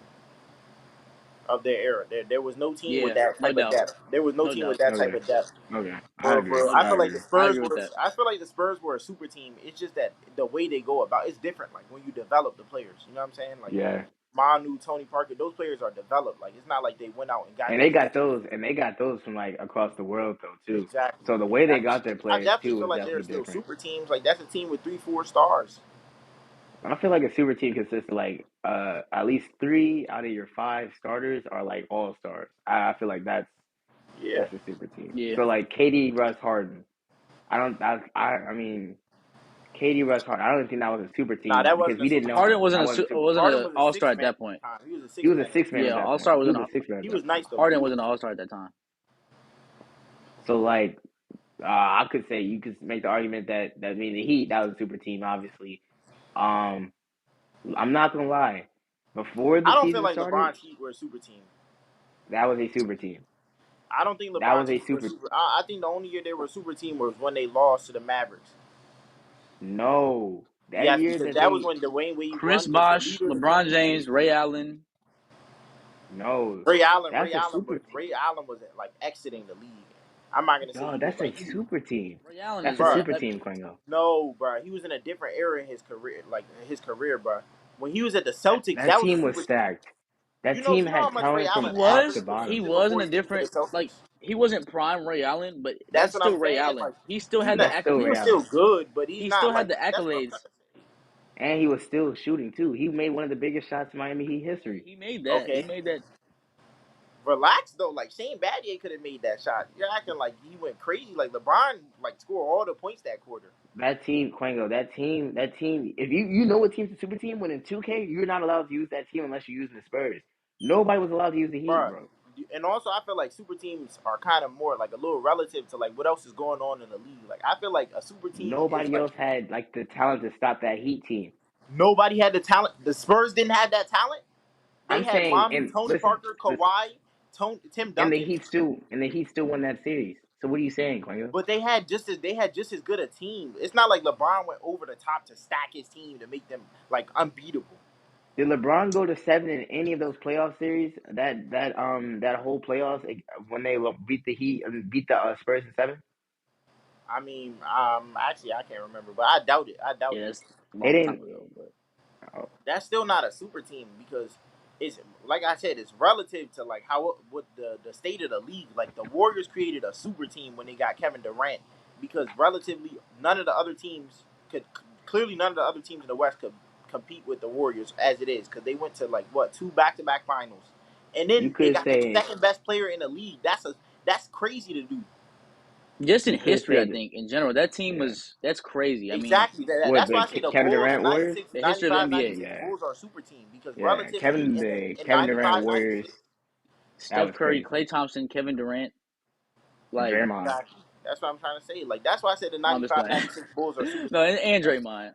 of their era. There was no team with Yeah, that no type of doubt, depth. There was no no team with doubt. that type okay, of depth. okay, I For, agree, No I I feel doubt. like the agree. I Spurs agree with were. that. I feel like the Spurs were a super team. It's just that the way they go about it's different. Like when you develop the players, you know what I'm saying? Like Yeah, Manu, Tony Parker, those players are developed. Like it's not like they went out and got and these. they got those from like across the world though too. Exactly. So the way they Exactly. got their I players definitely too feel was like there are definitely still different. super teams. Like that's a team with 3, 4 stars. I feel like a super team consists of like at least 3 out of your 5 starters are like all stars. I feel like Yeah. that's a super team. Yeah, So like KD, Russ, Harden. I don't. I mean, KD, Russ, Harden. I don't think that was a super Nah, team that because wasn't a we didn't super know team. Harden wasn't that wasn't super. wasn't Harden an was a all six star at man that at point. the time. He was a He six was man a at the six time. man Yeah, at that all star point. He wasn't. was a six man at He that was point. nice though. Harden wasn't an all star at that time. So like, I could say you could make the argument that I mean the Heat that was a super team, obviously. Um, I'm not gonna lie. Before the I don't feel season like started, LeBron's Heat were a super team. that was a super team. I don't think That was LeBron's a Heat were super. super. I think the only year they were a super team was when they lost to the Mavericks. No, that Yes, year because that that was they when Dwayne Wade Chris won was the Bosh, leader of the LeBron championship. James, Ray Allen. no, Ray Allen, that's a super team. Ray Allen was like exiting the league. I'm not gonna say No, he was that's a like, super team. Ray Allen That's is a bro. that, super that team, Kwengo. No, bro, he was in a different era in his career, bro. When he was at the That, Celtics, that that was a team was super team. stacked. That team You know how had much Ray talent he from Allen top to was averaged the he bottom. season was in before a he came to the different Celtics? he wasn't prime Ray Allen, but That's that's what still I'm Ray saying. Allen. Like he's That's not. still He Ray was still Allen. good, but he's he not still like. had the That's what I'm trying accolades. to say. And he was still shooting too. He made one of the biggest shots in Miami Heat Yeah, history. he made that. He Okay, made that. relax though. Like Shane Battier could have made that shot. You're acting like he went crazy. Like LeBron, like scored all the points that quarter. That team, Quango, that team. If you know what team's a super team, when in 2K, you're not allowed to use that team unless you're using the Spurs. Nobody was allowed to use the Heat, Bro. bro. And also, I feel like super teams are kind of more like a little relative to like what else is going on in the league. Like I feel like a super team is Nobody like else had like the talent to stop that Heat team. nobody had the talent. The Spurs didn't have that talent. They I'm had saying, Manu, and Tony listen, Parker, Kawhi, Tim and Duncan, the Heat still won that series. So what are you saying, Quango? but they had just as good a team. It's not like LeBron went over the top to stack his team to make them like unbeatable. Did LeBron go to 7 in any of those playoff series? That whole playoffs when they beat the Heat and beat the Spurs in 7? I mean, actually, I can't remember, but I doubt it. I doubt Yeah, it. that's a They long time didn't. ago, but Oh, That's still not a super team because it's like I said, it's relative to like how what the state of the league. Like the Warriors created a super team when they got Kevin Durant because relatively none of the other teams could clearly none of the other teams in the West could compete with the Warriors as it is because they went to like what 2 back-to-back finals, and you then they could got the say second best player in the league. That's crazy to do. just in you could history, say I that, think in general, that team yeah. that's crazy. I mean, Exactly. What That's why the I say the Kevin Bulls, Durant Warriors? 96, the history of the 95, NBA. 96 Yeah, Bulls are a super team because yeah. relatively in Kevin Durant 95, Warriors. 96, That Steph was Curry, crazy. Klay Thompson, Kevin Durant, like Draymond, exactly. That's what I'm trying to say. Like, that's why I said the I'm just 95, playing. 96 Bulls are super No, team. and Draymond,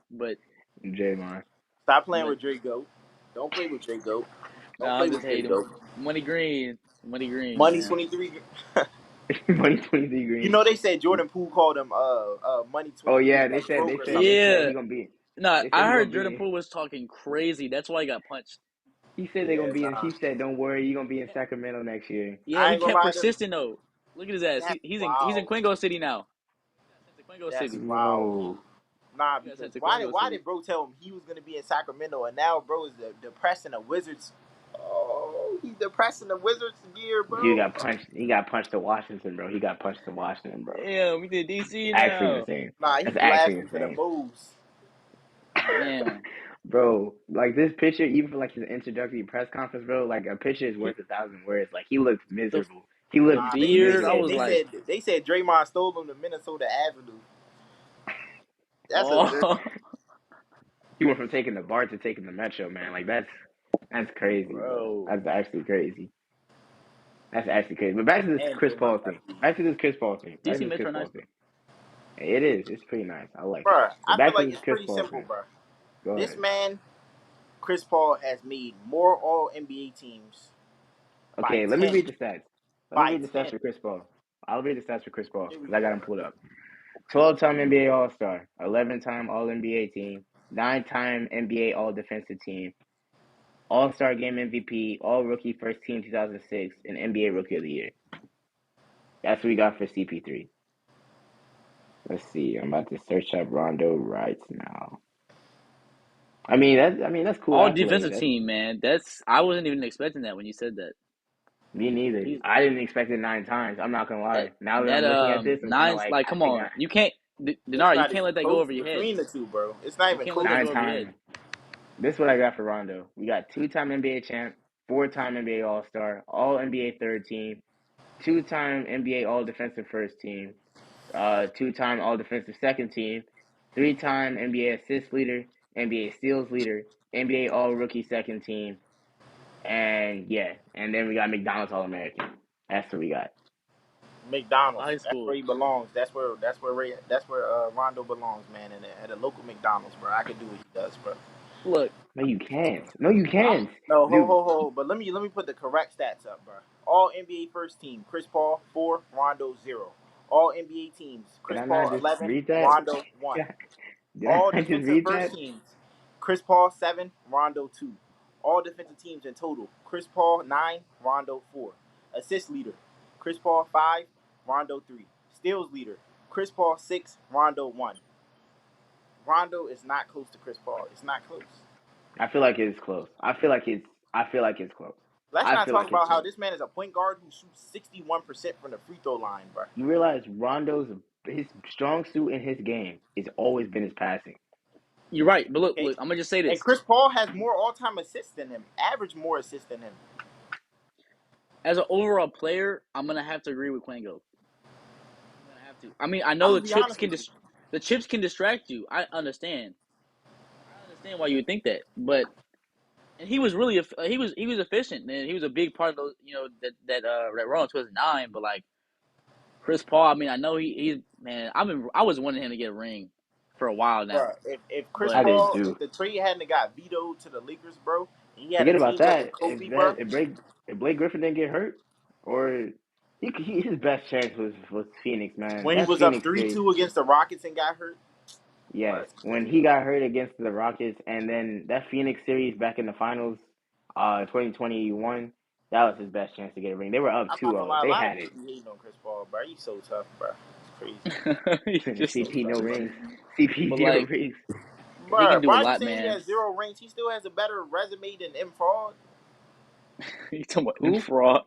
Draymond. Stop playing but with Dre Goat. Don't play with Dre Goat. no, Don't play I'm just with Dre hating. Goat. Money Green, Money man. 23. Money 23 You Green. know, they said Jordan Poole called him Money Oh 23, yeah, they like said broke or something. they said Yeah, he gonna be. no, They said I he gonna heard Jordan be. Poole was talking crazy. That's why he got punched. He said they're gonna Yeah, be in. nah. He said, "Don't worry, you're gonna be in Sacramento next year." Yeah, I he ain't gonna kept lie to them. persisting though. Look at his ass. That's He's in wild. Quingo City now. He got sent to Quingo That's City. wild. Whoa, Nah, He got because sent to Quingo why City. did bro tell him he was gonna be in Sacramento and now bro is depressing the Wizards? Oh, he's depressing the Wizards gear, dude bro. got punched. He got punched to Washington, bro. He got punched to Washington, bro. Damn, we did DC Actually now. insane. Nah, he That's actually blasting to the insane, moves. Damn. bro. Like this picture, even for like his introductory press conference, bro. Like a picture is worth 1,000 words. Like he looks The miserable. He the looks Nah, they beard, I said miserable, was they man. like, said they said Draymond stole him to Minnesota Avenue. That's a good. oh, He went from taking the BART to taking the Metro, man. Like that's crazy, bro. bro. That's actually crazy. That's actually crazy. But back to this And Chris Draymond Paul got thing. to leave. Back to this Chris Paul thing. Back to DC this Chris Metro Paul nice. thing. It is. It's pretty nice. I like it. Bruh, But I feel back to like this it's Chris pretty Paul simple, thing. bruh. Go This ahead. man, Chris Paul, has made more All NBA teams by Okay, let me 10. read the stats. Let me By read the stats 10. for Chris Paul. I'll read the stats for Chris Paul Here we because I got go. him pulled up. 12-time NBA All Star, 11-time All NBA team, 9-time NBA All Defensive team, All Star Game MVP, All Rookie First Team 2006, and NBA Rookie of the Year. That's what we got for CP3. Let's see. I'm about to search up Rondo right now. That's cool All accolade. defensive That's team, man. That's I wasn't even expecting that when you said that. me neither. He's I didn't expect it 9 times. I'm not gonna that lie. Now that that I'm looking at this, I'm kind of nine's like like, I come think on, you can't, It's Denard, you not can't even let that go close over your head. between the two, bro. It's not You even can't let close that nine go over between your the head. times. This is what I got for Rondo. We got 2-time NBA champ, 4-time NBA All Star, All NBA third team, 2-time NBA All Defensive first team, 2-time All Defensive second team, 3-time NBA assist leader, NBA steals leader, NBA All Rookie second team, and yeah, and then we got McDonald's All American. That's what we got. McDonald's. High That's where school. he belongs. That's where Rondo belongs, man. And at a local McDonald's, bro. I could do what he does, bro. Look, No, you can't. No, you can't, No, dude. ho. But let me put the correct stats up, bro. All NBA first team: Chris Paul 4, Rondo 0. All NBA teams: Did Chris I not Paul just 11, read that? Rondo 1. Did I All not just defensive read first that? teams: Chris Paul 7, Rondo 2. All defensive teams in total: Chris Paul 9, Rondo 4. Assist leader: Chris Paul 5, Rondo 3. Steals leader: Chris Paul 6, Rondo 1. Rondo is not close to Chris Paul. It's not close. I feel like it's close. I feel like it's close. Let's I not feel talk like it's about how close. this man is a point guard who shoots 61% from the free throw line, bro. You realize Rondo's his strong suit in his game has always been his passing. you're right, but Okay? I'm gonna just say And this. Chris Paul has more all-time assists than him, average more assists than him. As an overall player, I'm gonna have to agree with Quengo. I'm gonna have to. I mean, I I'm know gonna be honest with you. the chips can distract you. I understand. I understand why you would think that, but and he was really he was efficient, man. He was a big part of those, that run in 2009. But like Chris Paul, I mean, I know he's man. I was wanting him to get a ring for a while Bro, now, if Chris but I did Paul, too. if the trade hadn't got vetoed to the Lakers, bro, and he had a Forget about team that with that. Kobe, bro, If Blake Griffin didn't get hurt, or his best chance was Phoenix, man. when he That was up Phoenix three trade. two against the Rockets and got hurt, Yes, when he got hurt against the Rockets, and then that Phoenix series back in the finals, 2021, that was his best chance to get a ring. They were up I'm not gonna 2-0. lie, a They lot of had it. people be hating on Chris Paul, bro. He's so tough, bro. It's He's crazy. just So so CP no tough, tough. bro. rings. CP But zero like, rings. he Bro, can do why a are you lot, saying he man. has 0 rings? He still has a better resume than M Fraud. He's talking about them Who? fraud.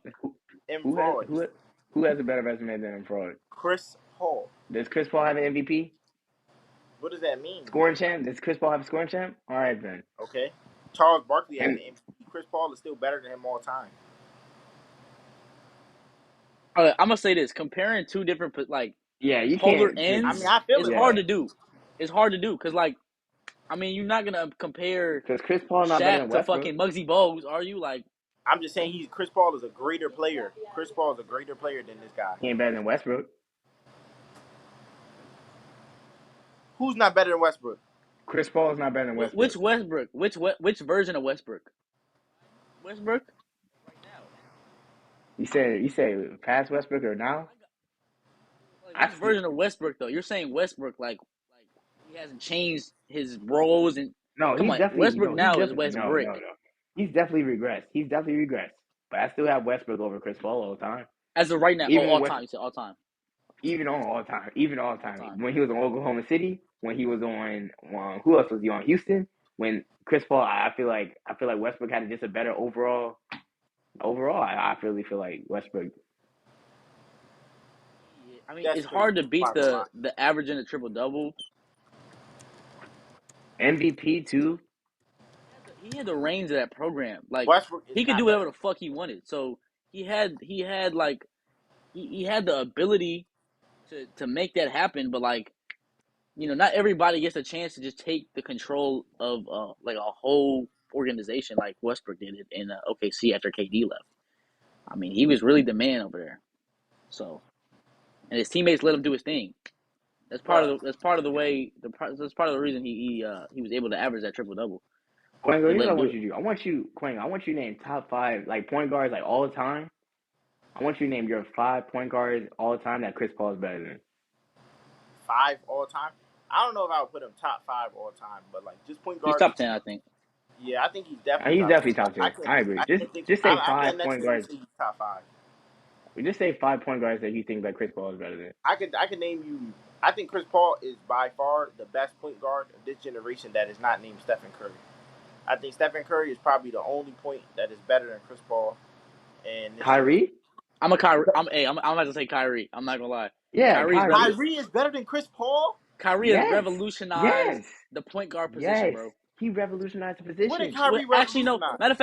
M Who has Fraud. who has a better resume than him? Fraud. Chris Paul. Does Chris Paul have an MVP? What does that mean? Scoring champ? Does Chris Paul have a scoring champ? All right then. Okay. Charles Barkley has And an MVP. Chris Paul is still better than him all time. I'm gonna say this: comparing two different like yeah, you polar can't just I mean, ends I feel is it, hard but to do. It's hard to do because, like, I mean, you're not gonna compare because Chris Paul not better Shaq than to Westbrook. fucking Muggsy Bogues, are you? Like, I'm just saying Chris Paul is a greater player. Chris Paul is a greater player than this guy. He ain't better than Westbrook. Who's not better than Westbrook? Chris Paul is not better than which Westbrook. Westbrook? Which version of Westbrook? Westbrook right now. You say past Westbrook or now? Like, I which see. version of Westbrook though? You're saying Westbrook like he hasn't changed his roles and No, come he's on, definitely Westbrook now is no, Westbrook. no, no. He's definitely regressed. He's definitely regressed. But I still have Westbrook over Chris Paul all the time. As of right now, Even all when West, time. You said all time, even on all time, even all all time. time. When he was on Oklahoma City, when he was on who else was he on? Houston. When Chris Paul, I feel like Westbrook had just a better overall. I really feel like Westbrook. I mean, That's it's crazy. hard to I'm beat not gonna lie. the average in a triple double. MVP too. He had the reins of that program. Like Westbrook is he could do not whatever better. the fuck he wanted. So he had the ability to make that happen. But like not everybody gets a chance to just take the control of like a whole organization like Westbrook did it in OKC after KD left. I mean, he was really the man over there. So, and his teammates let him do his thing. That's part of Bruh. the that's part of the way that's part of the reason he was able to average that triple double. Kwengo, They here's let what I him do want it. you to do. I want you to name top 5 like point guards like all the time. I want you to name your 5 point guards all the time that Chris Paul is better than. 5 all time. I don't know if I would put him top 5 all time, but like just point He's guard. top 10, I think. Yeah, I think he's definitely He's top 10. definitely top 10. I agree. I can't think. Just say I 5 can't point necessarily guards. say he's top 5. We just say 5 point guards that you think that Chris Paul is better than. I could name you. I think Chris Paul is by far the best point guard of this generation that is not named Stephen Curry. I think Stephen Curry is probably the only point that is better than Chris Paul in this generation. Kyrie? I'm a Kyrie. I'm about to say Kyrie. I'm not gonna lie. Yeah, Kyrie's Kyrie. Kyrie is better than Chris Paul. Kyrie has Yes. revolutionized Yes. the point guard position, Yes. bro. He revolutionized the What did position. Kyrie Actually, no. revolutionize? Matter of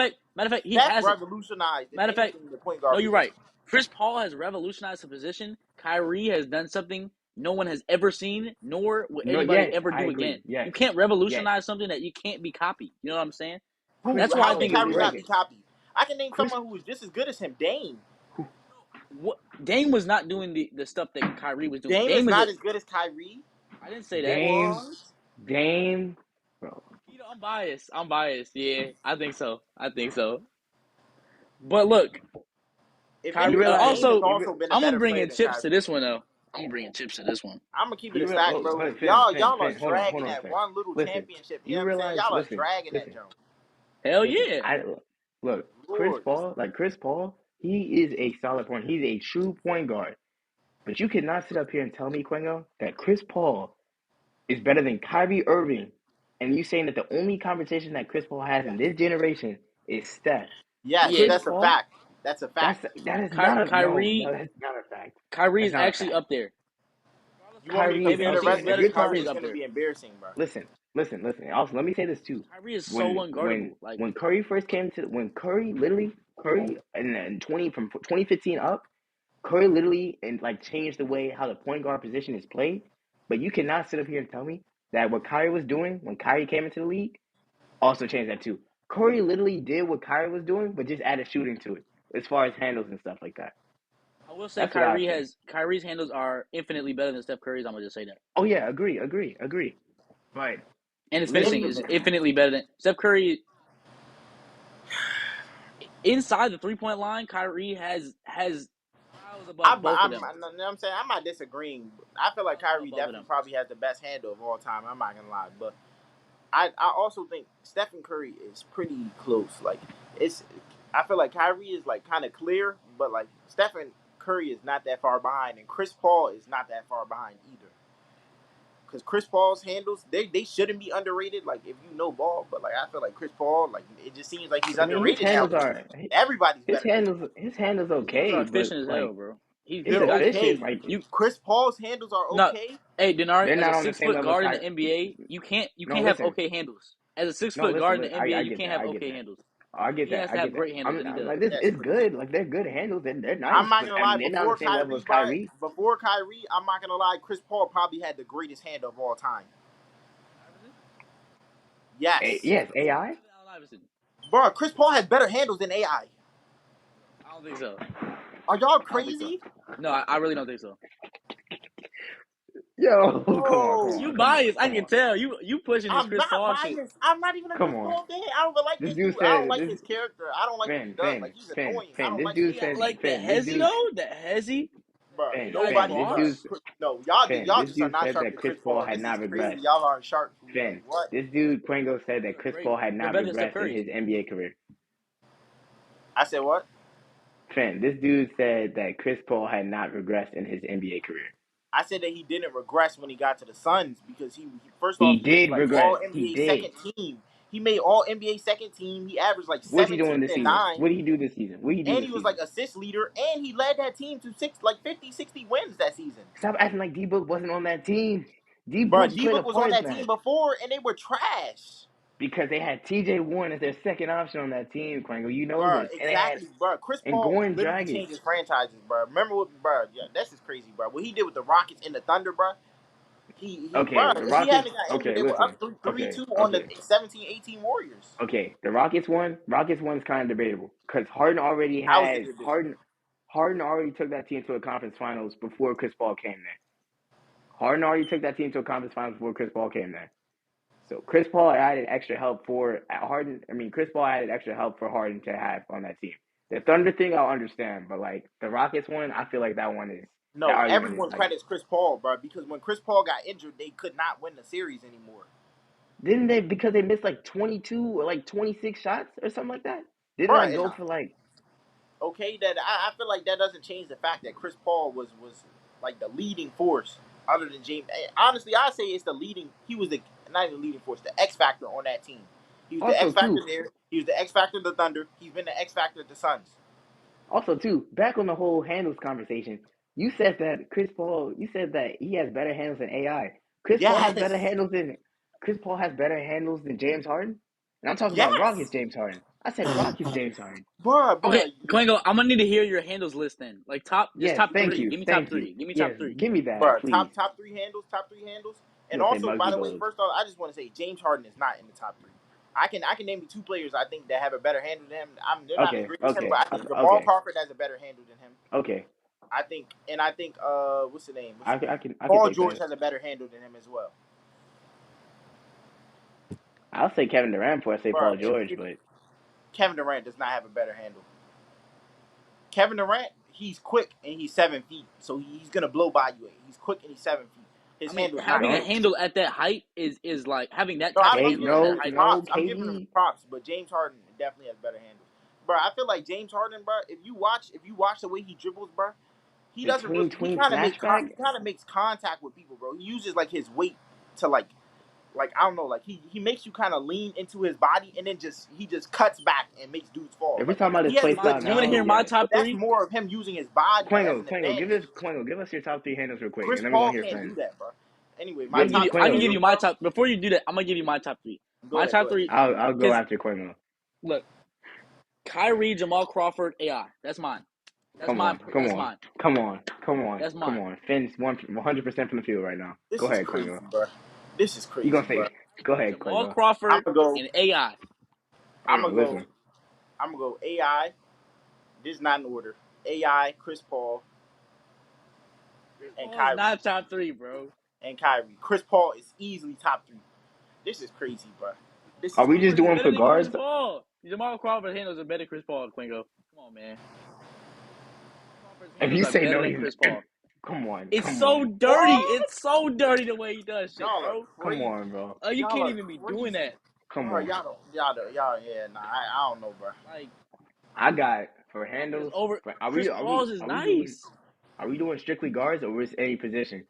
fact, he Steph hasn't. revolutionized, if Matter of fact, anything, the point no, guard you're position. right. Chris Paul has revolutionized the position. Kyrie has done something no one has ever seen, nor will No, anybody yes, ever I do agree. again. Yes. You can't Yes. revolutionize something that you can't be copied. You know what I'm saying? Who? That's why I How can think Chris Kyrie not Paul be copied? I can name Chris someone who is just as good as him. Dame. Dame was not doing the stuff that Kyrie was doing. Dame is Dame is a. not as good as Kyrie. I didn't say that. Dame, What? bro. I'm biased. I'm biased. Yeah, I think so. But look, If You Kyrie. anything, realize Dame has Also, also been a I'm gonna better bring player in than chips to Kyrie. this one though. I'm gonna bring in chips to this one. I'm gonna keep it you a real, stack, bro. Finn, Y'all are Hold dragging on, that Finn. one little Listen, championship. You you know what I'm saying? realize, Y'all are dragging that listen, jump. Hell listen. yeah. Look, Lord. Chris Paul, he is a solid point. He's a true point guard. But you cannot sit up here and tell me, Kwengo, that Chris Paul is better than Kyrie Irving, and you saying that the only conversation that Chris Paul has in this generation is Steph. Yes, Yeah, Chris that's a Paul, fact. That's a fact. that is not a no, Kyrie. that's not a fact. Kyrie That's is not a actually fact. up there. You want me to Kyrie is Maybe you compare up the think there. he's If resumes? better. you're Kyrie Kyrie's is talking, up going to there. be embarrassing, bro. listen. Also, let me say this too. Kyrie is so When unguardable. Like when Curry first came to when Curry and 2015 up, Curry literally and like changed the way how the point guard position is played. But you cannot sit up here and tell me that what Kyrie was doing when Kyrie came into the league also changed that too. Curry literally did what Kyrie was doing, but just added shooting to it, as far as handles and stuff like that. I will say, That's what I think. Kyrie's handles are infinitely better than Steph Curry's. I'm gonna just say that, Oh yeah, agree. But and his finishing literally, is infinitely better than Steph Curry. Inside the 3-point line, Kyrie has was above both of them. I'm saying I'm not disagreeing. I feel like Kyrie definitely probably has the best handle of all time. I'm not gonna lie, but I also think Stephen Curry is pretty close. Like it's, I feel like Kyrie is like kind of clear, but like Stephen Curry is not that far behind, and Chris Paul is not that far behind either. Because Chris Paul's handles, they shouldn't be underrated. Like if you know ball, but like I feel like Chris Paul, like it just seems like he's underrated now. Everybody's better than him. His handles okay, handles are but efficient as like hell, bro. They're okay. Like Chris Paul's handles are no, okay. hey Denari, they're as not a on the same 6-foot level. guard in the NBA, you can't have listen. okay handles. As a 6 No, foot guard in listen, the NBA, I you get can't that. have I get okay that. handles. I get He that. has I to have get that. great handles, and he I'm does. like, this That's is crazy. good. Like they're good handles. They're nice. I'm not gonna lie. They're not on the same level as Kyrie. Before Kyrie, I'm not gonna lie. Chris Paul probably had the greatest hand of all time. Yes. Yes, AI. Bro, Chris Paul has better handles than AI. I don't think so. Are y'all crazy? So. No, I really don't think so. Yo, Oh, come on. You biased. I can tell. You pushing this I'm Chris not Paul biased. shit. I'm not even a Chris Paul fan. I don't even like this dude. I don't like his character. I don't like what he does. Like he's annoying. I don't like You don't like the Hezzy though? The Hezzy? Bro, nobody. No, y'all just are not sharp to Chris Paul. This is crazy. Y'all aren't sharp. Finn, what? This dude Kwengo said that Chris Paul had not regressed in his NBA career. I said what? Finn, this dude said that Chris Paul had not regressed in his NBA career. I said that he didn't regress when he got to the Suns because he did like regress. all NBA second team. He made all NBA second team. He averaged like 17 and 9. What did he do this season? And he was like assist leader, and he led that team to 50, 60 wins that season. Stop acting like D-Book wasn't on that team. D-Book was on that team before, and they were trash. Because they had TJ Warren as their second option on that team, Kwengo. You know this. Exactly, bro. Chris Paul literally changes franchises, bro. Remember what, bro? Yeah, that's just crazy, bro. What he did with the Rockets and the Thunder, bro. He hadn't got injured, they were up 3-2 on the 17-18 Warriors. Okay, the Rockets one is kind of debatable because Harden already took that team to a conference finals before Chris Paul came there. So Chris Paul added extra help for Harden. I mean, Chris Paul added extra help for Harden to have on that team. The Thunder thing, I'll understand, but like the Rockets one, I feel like that one is. No, everyone credits Chris Paul, bro, because when Chris Paul got injured, they could not win the series anymore. Didn't they? Because they missed like 22 or like 26 shots or something like that. Didn't I go for like? Okay, that I feel like that doesn't change the fact that Chris Paul was like the leading force, other than James. Honestly, I say it's the leading. He was not even the leading force, the X factor on that team. He was the X factor there. He was the X factor of the Thunder. He's been the X factor of the Suns. Also, too, back on the whole handles conversation, you said that Chris Paul. You said that he has better handles than AI. Chris Paul has better handles than James Harden. And I'm talking about Rockets James Harden. I said Rockets James Harden. Bro. Okay, Kwengo, I'm gonna need to hear your handles list then. Like top three. Give me top three. Give me that, bro. Please. Top three handles. And also, by the way, first off, I just want to say James Harden is not in the top 3. I can name you 2 players I think that have a better handle than him. They're not as great as him, but I think Jamaal Crawford has a better handle than him. Okay. I think what's the name? Paul George has a better handle than him as well. I'll say Kevin Durant before I say Paul George, but Kevin Durant does not have a better handle. Kevin Durant, he's quick and he's 7 feet, so he's gonna blow by you. He's quick and he's 7 feet. Having a handle at that height is like having that type of handle at that height. I'm giving him props, but James Harden definitely has better handles. Bro, I feel like James Harden, bro, if you watch the way he dribbles, bro, he doesn't really, he kind of makes contact with people, bro. He uses like his weight to like I don't know, like he makes you kind of lean into his body and then he just cuts back and makes dudes fall. Every time I just play style, you want to hear my top 3? That's more of him using his body. Kwengo, give us your top 3 handles real quick. Chris Paul can't do that, bro. Anyway, I can give you my top. Before you do that, I'm gonna give you my top 3. Top 3. I'll go after Kwengo. Look, Kyrie, Jamaal Crawford, AI. That's mine. Come on. That's mine. Come on. Finn's 100% from the field right now. Go ahead, Kwengo. Bro. This is crazy. You gonna say? Go ahead, Jamaal Crawford and AI. I'm gonna go AI. This is not in order. AI, Chris Paul, and Kyrie. Not top 3, bro. And Kyrie. Chris Paul is easily top 3. This is crazy, bro. Are we just doing for guards? Jamaal Crawford's handles are better than Chris Paul, Kwengo. Come on, man. If you Handles are say better no, than he's Chris Paul. come on, It's come so on, dirty. What? It's so dirty the way he does shit, Y'all are bro. come crazy. on, bro. You Y'all can't are even be doing crazy. that. Come Bro, on. Nah, I don't know, bro. Like, I got for Crawford is handles. over. Are Chris Paul's is nice. we doing strictly guards or is any position?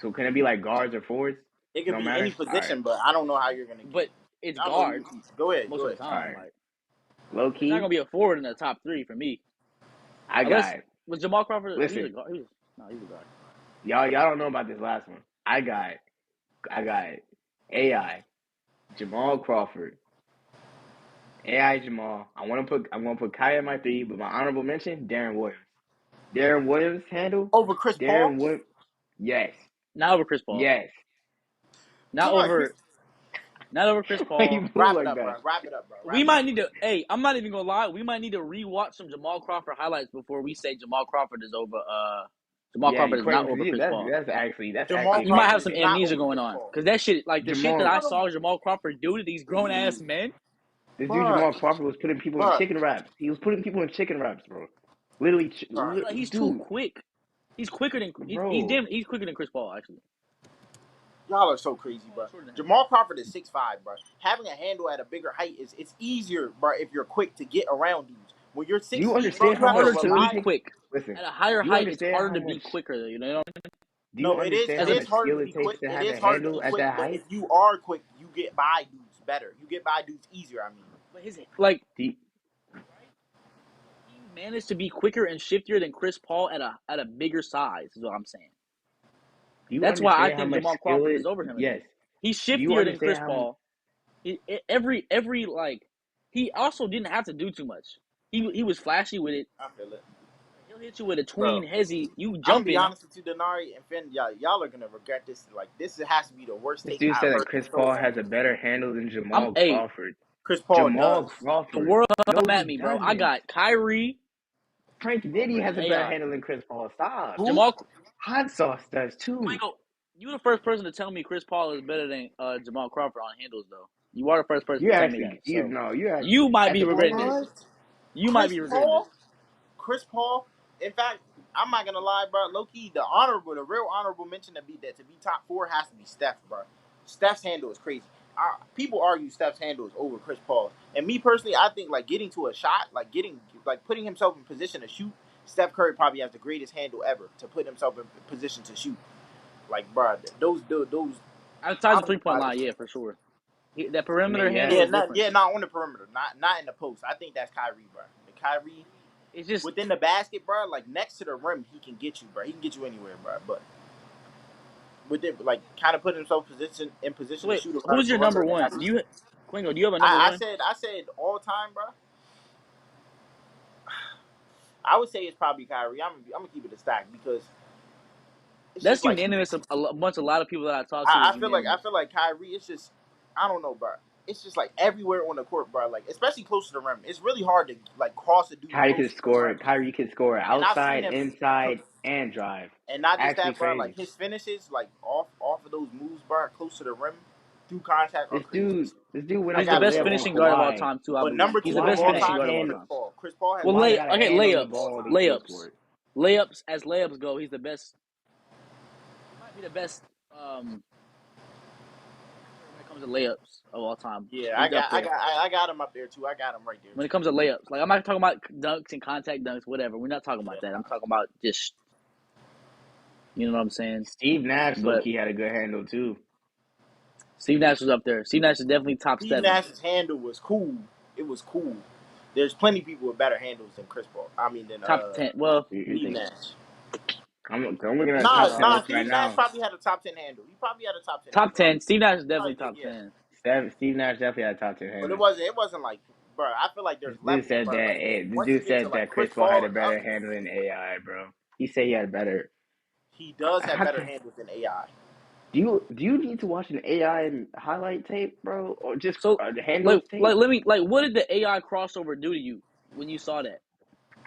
So can it be like guards or forwards? It could No be any matter. All right, position, but I don't know how you're gonna get. But it's I know you. guards Go ahead. most of the all time. right. Like, Low it's not key, gonna be a forward in the top 3 for me. I Unless got. was Jamal Crawford. He was a Listen, guard. No, he was a guard. y'all don't know about this last one. I got AI Jamaal Crawford. AI Jamaal. I'm gonna put Kai in my 3, but my honorable mention Darren Williams. Darren Williams handle. Over Chris Paul. Darren Williams. Yes. Not over Chris Paul. Yes. Not Bro, over. Not over Chris Why you Paul. move wrap it like up, bro. that? Wrap it up, bro. We might need to. Hey, I'm not even gonna lie. We might need to rewatch some Jamal Crawford highlights before we say Jamal Crawford is over. Jamal Yeah, Crawford is not Quengo, over Chris Paul. that's actually Jamal You might have Crawford some is not amnesia over going Chris on Paul. because that shit, like the shit that Jamal. I saw Jamal Crawford do to these grown ass men. This dude Bro, Jamal Crawford was putting people in bro, chicken wraps. He was putting people in chicken wraps, bro. Literally, bro. Like, he's too dude, quick. He's quicker than bro. he's quicker than Chris Paul actually. Y'all are so crazy, bro. Shorter than him. Jamal Crawford is 6'5", bro. Having a handle at a bigger height it's easier, bro, if you're quick to get around dudes. When you're Do 6 you feet, bro, understand It's you how have to much harder to skill be it rely. takes? quick. Listen, At a higher do you height, it's understand how harder to be much? quicker. You know, Do you No, it is understand it how as a is much harder skill to it be takes quick. to It have is a harder to handle be at quick, that but height? if you are quick, you get by dudes better. You get by dudes easier. I mean, but his like Do you, he managed to be quicker and shiftier than Chris Paul at a bigger size. Is what I'm saying. do you That's why I understand how think much Jamal skill Crawford is it? over him again. Yes. He's Do you shiftier than understand Chris how? Paul. Every like he also didn't have to do too much. He was flashy with it. I feel it, He'll hit you with a bro. tween hezzy. You I'm gonna be jumping. honest with you, Denari and Finn. Y'all are gonna regret this. Like, this has to be the worst This take dude I've said that heard in Chris so Paul long. has a better handle than I'm Jamal hey, Crawford. Chris Paul Jamal does. the Crawford. world No, come he at me, bro. I doesn't. got Kyrie Frank Diddy has and a better AI. handle than Chris Paul. Stop. Who? Jamal Hot Sauce does too. Quengo, you the first person to tell me Chris Paul is better than Jamal Crawford on handles, though. You are the first person You to tell me actually, that. So you have you might at be the point regretting of this. What? You might Chris be regretting this. Paul? Chris Paul. In fact, I'm not gonna lie, bro. Low key, the real honorable mention to be top 4 has to be Steph, bro. Steph's handle is crazy. People argue Steph's handle is over Chris Paul, and me personally, I think like getting to a shot, like putting himself in position to shoot. Steph Curry probably has the greatest handle ever to put himself in position to shoot. Like, bro, those. Outside I the don't know 3-point how line, to. yeah, for sure. That I mean, perimeter handle yes, is different. Not on the perimeter, not in the post. I think that's Kyrie, bro. The Kyrie It's just within the basket, bro, like next to the rim, he can get you, bro. He can get you anywhere, bro. But with it, like, kind of put himself in position to wait. shoot around the Who's your perimeter. number And one? Quengo? Do you have a number one? I said all time, bro. I would say it's probably Kyrie. I'm gonna keep it a stack because it's That's just like unanimous. A lot of people that I talk to is I unanimous. feel like Kyrie. It's just I don't know, bro. It's just like everywhere on the court, bro. Like especially close to the rim, it's really hard to like cross a dude close to the rim. Kyrie can score And I've seen outside, him. inside, and drive. And not just Actually that, bro. Like crazy. his finishes, like off of those moves, bro, close to the rim, through contact, are crazy. This dude went I up He's to the gotta best say, layup on finishing guard of all Kawhi. time too. I but believe number he's two the of best Kawhi all had a finishing time guard of is all Chris handle. time. Paul. Chris Paul has Well, the Kawhi best had a handle on the finishing ball all to time. kill for layups, it. layups. As layups go, he's the best. He might be the best. When it comes to layups of all time, Yeah, he's up there. I got him up there too. I got him right there When it too. comes to layups, like I'm not talking about dunks and contact dunks, whatever. We're not talking about Yeah, that. nah. I'm talking about just, you know what I'm saying. Steve Nash low But key had a good handle too. Steve Nash was up there. Steve Nash is definitely top Steve 7. Nash's handle was cool. It was cool. There's plenty of people with better handles than Chris Paul. I mean, than Top 10. Well, You Steve think Nash. I'm looking at the top 10 Nah. list right Steve Nash now. probably had a top 10 handle. He probably had a top 10 top handle. 10. Steve Nash is He probably definitely did, top yeah. 10. Steve Nash definitely had a top 10 But handle. it wasn't like, bro. I feel like there's levels, bro. Like This once you dude get to said like that Chris Chris Paul had Paul a and better up, handle than AI, bro. He said he had a better. he does have How better can, handles than AI. do you need to watch an AI highlight tape, bro, or just So, the handles tape? let me, what did the AI crossover do to you when you saw that?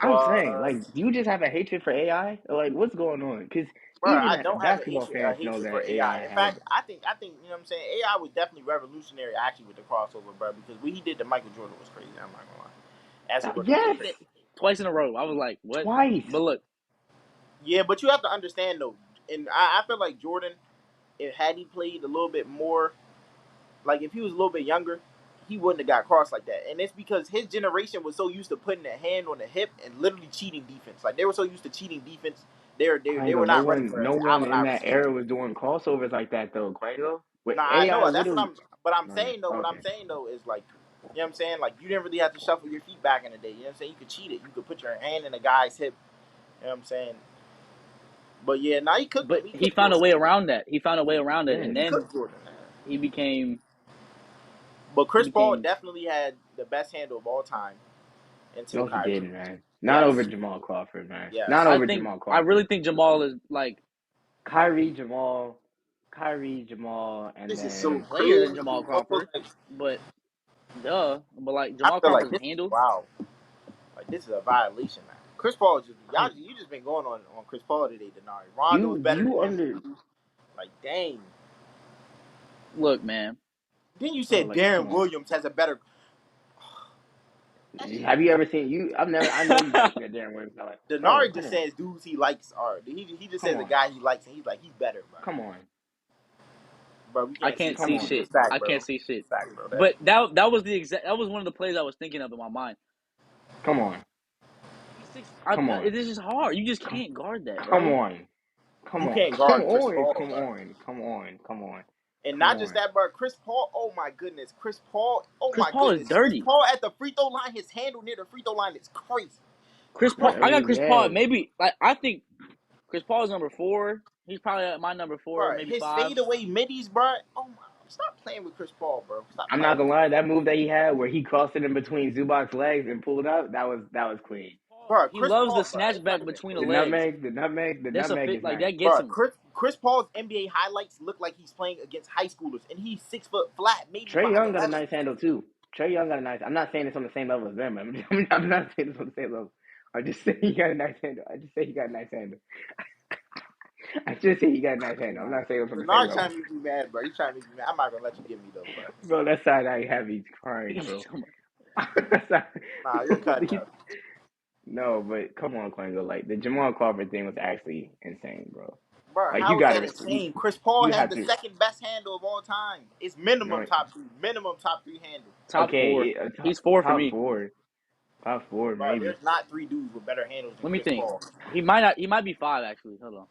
I'm saying, like, But do you just have a hatred for AI? Or, like, what's going on? Because bro, even I don't have basketball fans know hatred for that AI. AI In has a. fact, I think you know what I'm saying. AI was definitely revolutionary actually with the crossover, bro. Because what he did to Michael Jordan was crazy. I'm not gonna lie. As a rookie, Yes, twice in a row. I was like, what? Twice. But look. Yeah, but you have to understand though, and I feel like Jordan, had he played a little bit more, like if he was a little bit younger, he wouldn't have got crossed like that. And it's because his generation was so used to putting a hand on the hip and literally cheating defense. Like they were so used to cheating defense, they were No not ready for one, a no one talent in I that received. era was doing crossovers like that though, Kwengo. With Nah, I AI know that's what literally. I'm. But I'm Right, saying though, what okay. I'm saying though is like, you know what I'm saying? Like you didn't really have to shuffle your feet back in the day. You know what I'm saying? You could cheat it. You could put your hand in a guy's hip. You know what I'm saying? But yeah, now he cooked him. But He he cooked found a Jordan. way around that. He found a way around it, Yeah. and He then cooked Jordan. he became. But He Chris Paul became. definitely had the best handle of all time until No, he Kyrie. didn't, man. Not over Yes. Jamal Crawford, man. Not Yes. I over think. Jamal I really Crawford. think Jamaal is like Kyrie, Jamal, and This is so then player than crazy, Jamal bro. Crawford, Like, but but like I Jamal feel like Crawford's this is handle. wow. Like this is a violation, man. Chris Paul just I, you just been going on Chris Paul today, Denari. Rondo's do better than you him. under? Like dang. look, man. Then you Bro, said like, come Darren on. Williams has a better. Hey, Have you ever seen you? I've never. I know you've never seen a Darren Williams. Like, bro, Denari come just on, says dudes he likes are. He just come says a on, guy he likes and he's like he's better, bro. come on, Bro, we I can't see can't come see shit. on. shit. It's fact, I bro. can't see shit. It's fact, bro. But that was one of the plays I was thinking of in my mind. Come on, He's six. come on, It is just hard. You just come, can't guard that, come bro. on, come You on, can't come guard Chris on, Paul, come bro. on, come on, come on, And come not just on. that, bro. Chris Paul, oh my goodness. Chris Paul, oh Chris my Paul is goodness. Chris dirty. Paul at the free throw line, his handle near the free throw line is crazy. Chris Paul. I got Crazy. Chris Paul. Yes. Maybe like I think Chris Paul is number 4. He's probably at my number 4, Bro, maybe his 5. fadeaway middies, bro. Oh my, stop playing with Chris Paul, bro. Stop I'm playing not with gonna Chris lie. Paul. That move that he had, where he crossed it in between Zubac's legs and pulled up, that was clean. Bro, He Chris loves the Paul, bro. It's not snatchback even between the close. legs. The That's a nutmeg fit is like nice. that gets Bro, him. Chris Paul's NBA highlights look like he's playing against high schoolers, and he's 6 foot flat, maybe Trey Young got a 5'11". nice handle too. Trey Young got a nice. I'm not saying it's on the same level as them. I'm not saying it's on the same level. I just say he got a nice handle. I just say he got a nice handle. I just say he got a nice handle. I'm not saying it's on the same Denard trying level. to make me mad, bro. He's trying to make me mad. I'm not gonna let you get me though, bro. Bro, that side eye heavy crying, bro. That's Nah, you're cutting not, up. no, but come on, Kwengo. Like the Jamal Crawford thing was actually insane, bro. Bro, Like you how is gotta that respect. insane? Chris Paul You has have the to. second best handle of all time. It's No, minimum top three handle. Top okay, 4. top He's 4 for top me. four, top four Bro, maybe. there's not three dudes with better handles than Let me Chris think. Paul. He might not. He might be 5 actually. Hold on.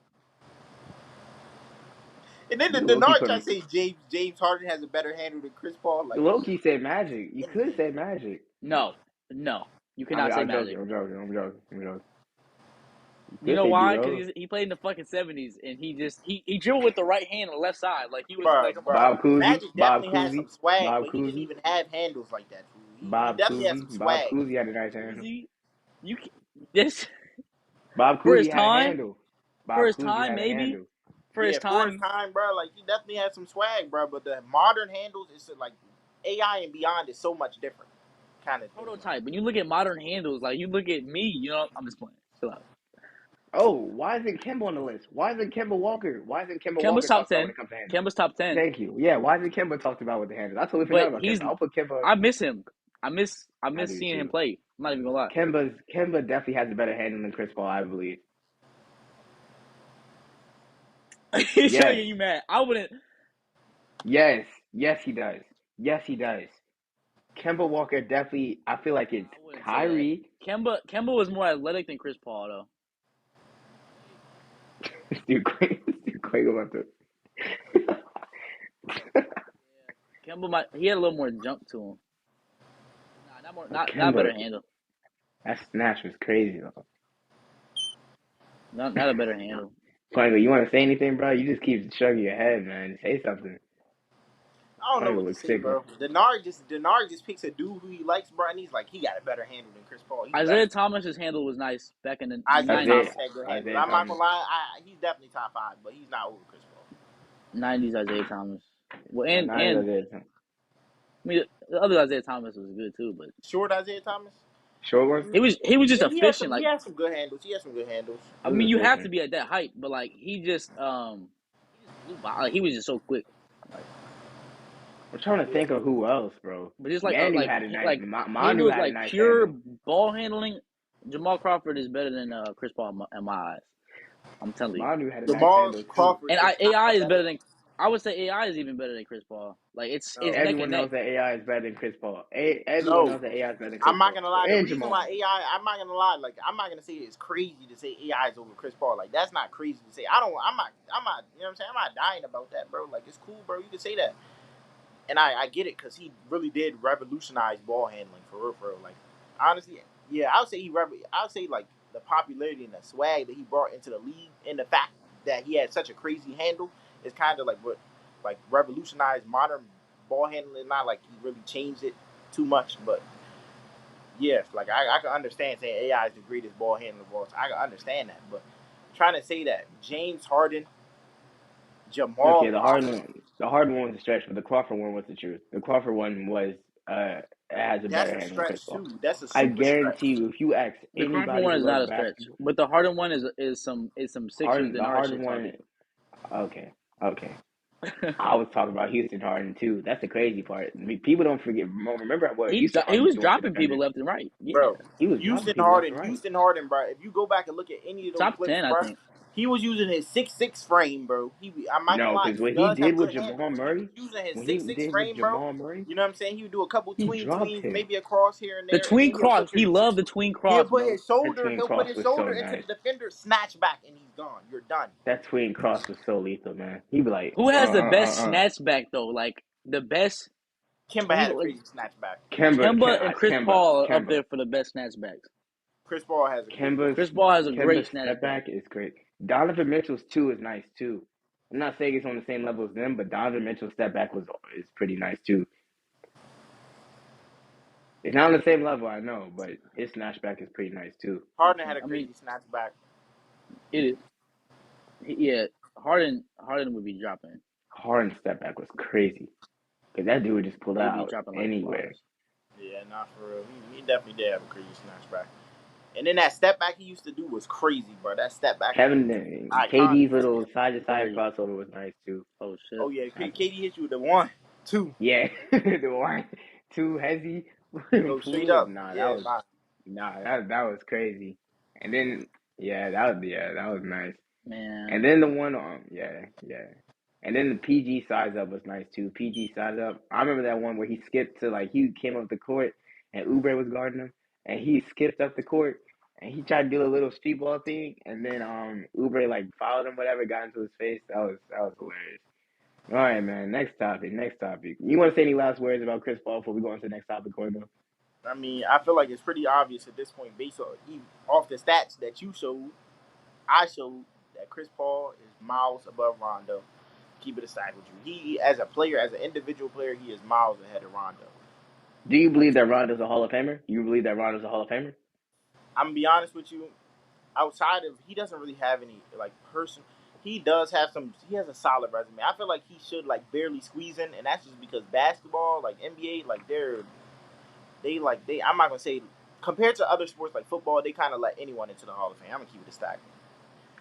And then the You low key Denard put trying him. to say James Harden has a better handle than Chris Paul. Like, Low key said Magic. You could insane. say Magic. No, you cannot say I'm joking. Magic. I'm joking. I'm joking. I'm joking. You You could know say why? D-Rose. Because he played in the fucking 70s, and he dribbled with the right hand on the left side. Like he was Bro, like, come on, bro. Bob Cousy. Magic Bob definitely had some Cousy. swag, Bob but he didn't Cousy. even have handles like that. He Bob definitely had Cousy. some Bob swag. Cousy had a nice handle. Cousy. You can, this Bob for his Cousy had a time, handle. Bob Cousy had a maybe handle. for his Yeah, for his time. time, bro, like he definitely had some swag, bro. But the modern handles is like AI and beyond is so much different, kind of thing. Prototype. When you look at modern handles, like you look at me, I'm just playing. Chill out. Oh, why isn't Kemba on the list? Why isn't Kemba Walker? Why isn't Kemba Kemba's Walker top talked about when 10. it comes to handles? Kemba's top 10. Thank you. Yeah, why isn't Kemba talked about with the handles? I totally forgot But about Kemba. I'll put Kemba. I miss him. I I miss do seeing him too. play. I'm not even gonna lie. Kemba definitely has a better handle than Chris Paul, I believe. He's Yes. showing you mad. I wouldn't. Yes. Yes, he does. Yes, he does. Kemba Walker definitely. I feel like it's I wouldn't say that. Kyrie. Kemba was more athletic than Chris Paul, though. Dude, Quavo about to. Kemba he had a little more jump to him. Nah, not more, not a Kemba, better handle. that snatch was crazy though. Not a better handle. Quavo, you want to say anything, bro? You just keep shrugging your head, man. Say something. I don't know Quavo what to looks say, sick, man. bro. Denard just picks a dude who he likes, bro, and he's like, he got a better handle than Chris Paul. He's Isaiah better. Thomas's handle was nice back in the Isaiah 90s. Thomas had good handles. Isaiah I'm not Thomas. gonna lie, he's definitely top 5, but he's not over Chris Paul. 90s Isaiah Thomas. Well, and Not Isaiah Thomas. I mean the other Isaiah Thomas was good too, but Short Isaiah Thomas. Short one. he was just Yeah, efficient. he Like has some good handles. I He was mean, you have to efficient. be at that height, but like he just blew by. Like, he was just so quick. Like, I'm trying to think of who else, bro. but just like Manu had a nice. like Manu handles had a like nice pure handle. ball handling. Jamal Crawford is better than Chris Paul in my eyes. I'm telling you. Jamal knew had a nice Jamal handle too. Crawford And is not AI a is better. better than. I would say AI is even better than Chris Paul. Like it's No, neck Everyone and neck. knows that AI is better than Chris Paul. Everyone no. knows that AI is better than I'm Chris not Paul gonna lie. The and reason Jamal. why AI, I'm not gonna lie. Like I'm not gonna say it's crazy to say AI is over Chris Paul. Like that's not crazy to say. I'm not. You know what I'm saying? I'm not dying about that, bro. Like it's cool, bro. You can say that, and I get it because he really did revolutionize ball handling for real, for real. Like honestly, yeah, I would say I would say like the popularity and the swag that he brought into the league, and the fact that he had such a crazy handle is kind of like what like revolutionized modern ball handling. Not like he really changed it too much, but yes, like I can understand saying AI is the greatest ball handler of all time. I can understand that, but trying to say that James Harden, Jamal Okay, Crawford, the Harden one was a stretch, but the Crawford one was the truth. The Crawford one was has a that's better a handle than Chris stretch Paul. too. That's a I super stretch. guarantee you, if you ask The Crawford anybody one who is not loves a stretch, basketball, but the Harden one is some Sixers The and our Harden shit one, talking. okay, okay. I was talking about Houston Harden too. That's the crazy part. I mean, people don't forget. Remember what Houston He Harden was was doing to dropping people defenders. left and right. Yeah, Bro, He was dropping people left and right. Houston Harden, bro. If you go back and look at any of those top clips, 10, I bro, think. he was using his 6'6" frame, bro. I'm not gonna No, lie, because he what he does did have with good handles, Jamal but he Murray, was using his when he 6'6" did with frame, bro. Jamal Murray, You know what I'm saying? He would do a couple he tween dropped tweens, him. maybe a cross here and The there, and tween then he'll cross, put he his loved the tween cross, bro. That he'll put cross his was so shoulder into nice. the defender, snatch back, and he's gone. You're done. That tween cross was so lethal, man. He'd be like, Who has the best snatch back though? Like the best Kimba tween. had a Like crazy snatchback. Kemba and Chris Paul are up Kemba. there for the best snatchbacks. Chris Paul has a great. Kemba's Chris Paul has a great Kemba's snatch step back. back is great. Donovan Mitchell's too is nice too. I'm not saying it's on the same level as them, but Donovan Mitchell's step back is pretty nice too. It's not on the same level, I know, but his snatchback is pretty nice too. Harden had a I mean, crazy snatchback. it is. Yeah, Harden would be dropping. Harden's step back was crazy because that dude would just pull He'd be out dropping like anywhere. flies. Yeah, not for real. He definitely did have a crazy snatchback. And then that step back he used to do was crazy, bro. That step back iconic. KD's little side to side Right. crossover was nice too. Oh shit. Oh yeah, KD hit you with the 1, 2. Yeah, the one, two hezzy No, straight pool. up. Nah, Yeah, nah. that was crazy. And then that was nice. Man. And then the one yeah. And then the PG size up was nice too. PG size up. I remember that one where he skipped to like he came up the court and Oubre was guarding him and he skipped up the court and he tried to do a little street ball thing and then Oubre like fouled him, whatever, got into his face. That was hilarious. All right, man. Next topic. You want to say any last words about Chris Paul before we go on to the next topic, Kwengo? I mean, I feel like it's pretty obvious at this point, based on off the stats that you showed, I showed that Chris Paul is miles above Rondo. Keep it aside with you. He, as a player, as an individual player, he is miles ahead of Rondo. Do you believe that Rondo's a Hall of Famer? You believe that Rondo's a Hall of Famer? I'm gonna be honest with you. Outside of, he doesn't really have any like person. He does have some. He has a solid resume. I feel like he should like barely squeeze in, and that's just because basketball, like NBA, like they. I'm not gonna say compared to other sports like football, they kind of let anyone into the Hall of Fame. I'm gonna keep it a stack.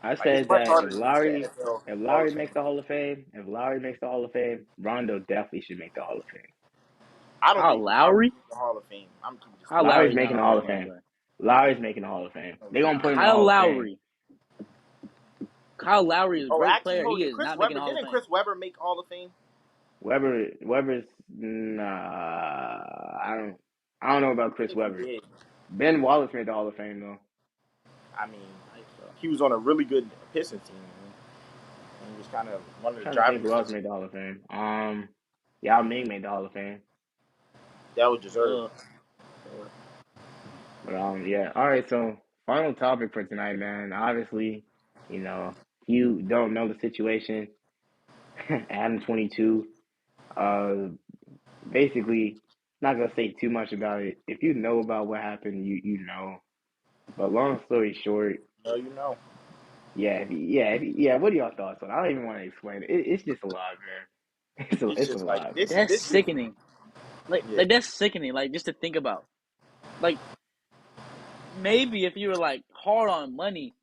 I Like it's said much that harder to get into the NFL if Hall of Lowry Fame. makes the Hall of Fame, Rondo definitely should make the Hall of Fame. I don't Kyle think Lowry Lowry? is the Hall of Fame. I'm keeping it a Kyle stack. Lowry's Lowry's not making a the Hall Hall of of Fame Fame. player. Lowry's making the Hall of Fame. No, They're he's gonna not. put him in the Hall of Fame. Kyle Lowry is a Oh, great actually, player. hold He it. is Chris not making Webber the Hall of didn't Fame. Chris Webber make Hall of Fame? Weber's nah. I don't know about I Chris think he Webber. did. Ben Wallace made the Hall of Fame though. I mean, I think so. he was on a really good Pistons team. Man. And he was kind of one of I'm the trying to think driving who else forces. made the Hall of Fame. Yao Ming made the Hall of Fame. That was deserved. But yeah. All right. So final topic for tonight, man. Obviously, if you don't know the situation, Adam 22. Basically, not gonna say too much about it. If you know about what happened, you know. But long story short, No, you know. yeah. What are y'all thoughts on it? I don't even want to explain it. It's just a lot, man. It's It's a just like lot, man. That's this is sickening. Like yeah. that's sickening. Like just to think about. Like maybe if you were like hard on money,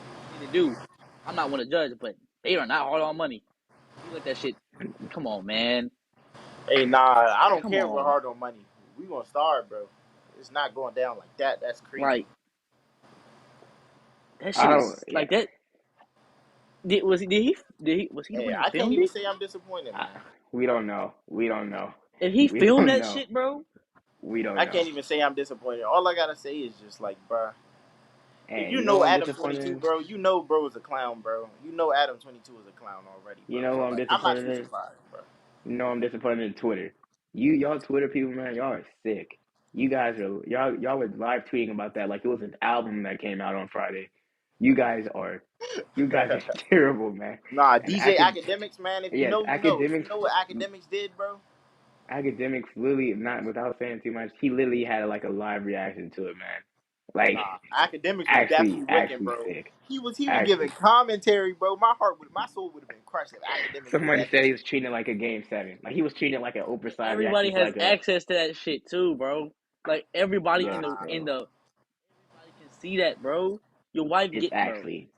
do what you need to do. I'm not one to judge, but they are not hard on money. You let that shit. Come on, man. Hey, nah, I don't Come care if we're on. hard on money. We gonna starve, bro. It's not going down like that. That's crazy. Like That I shit don't. is Yeah. like that. Was he the Hey, one that I can't filmed even it? say I'm disappointed, I, man. we don't know. We don't know. If he We filmed don't that know. shit, bro, We don't I know. can't even say I'm disappointed. All I gotta say is just like, bruh. If And you you know know what I'm Adam disappointed 22, in? bro, you know bro is a clown, bro. You know Adam 22 is a clown already, You bro. know So what I'm like, I'm not disappointed too in? surprised, bro. You know I'm disappointed in Twitter. Y'all Twitter people, man, y'all are sick. You guys are y'all were live tweeting about that like it was an album that came out on Friday. You guys are terrible, man. Nah, And DJ Academics, man. If you yes, know, you know. If you know what Academics did, bro. academics literally, not without saying too much, he literally had like a live reaction to it, man. Like Nah, Academics was actually definitely wicked, actually bro. sick. He was giving Actually, commentary, bro. My soul would have been crushed if Academics did somebody that said he shit. was treating it like a game 7. Like he was treating it like an Oprah but side everybody reaction to has like a access to that shit too, bro. Like everybody yes, in bro. the everybody can see that, bro. Your wife It's get, bro. actually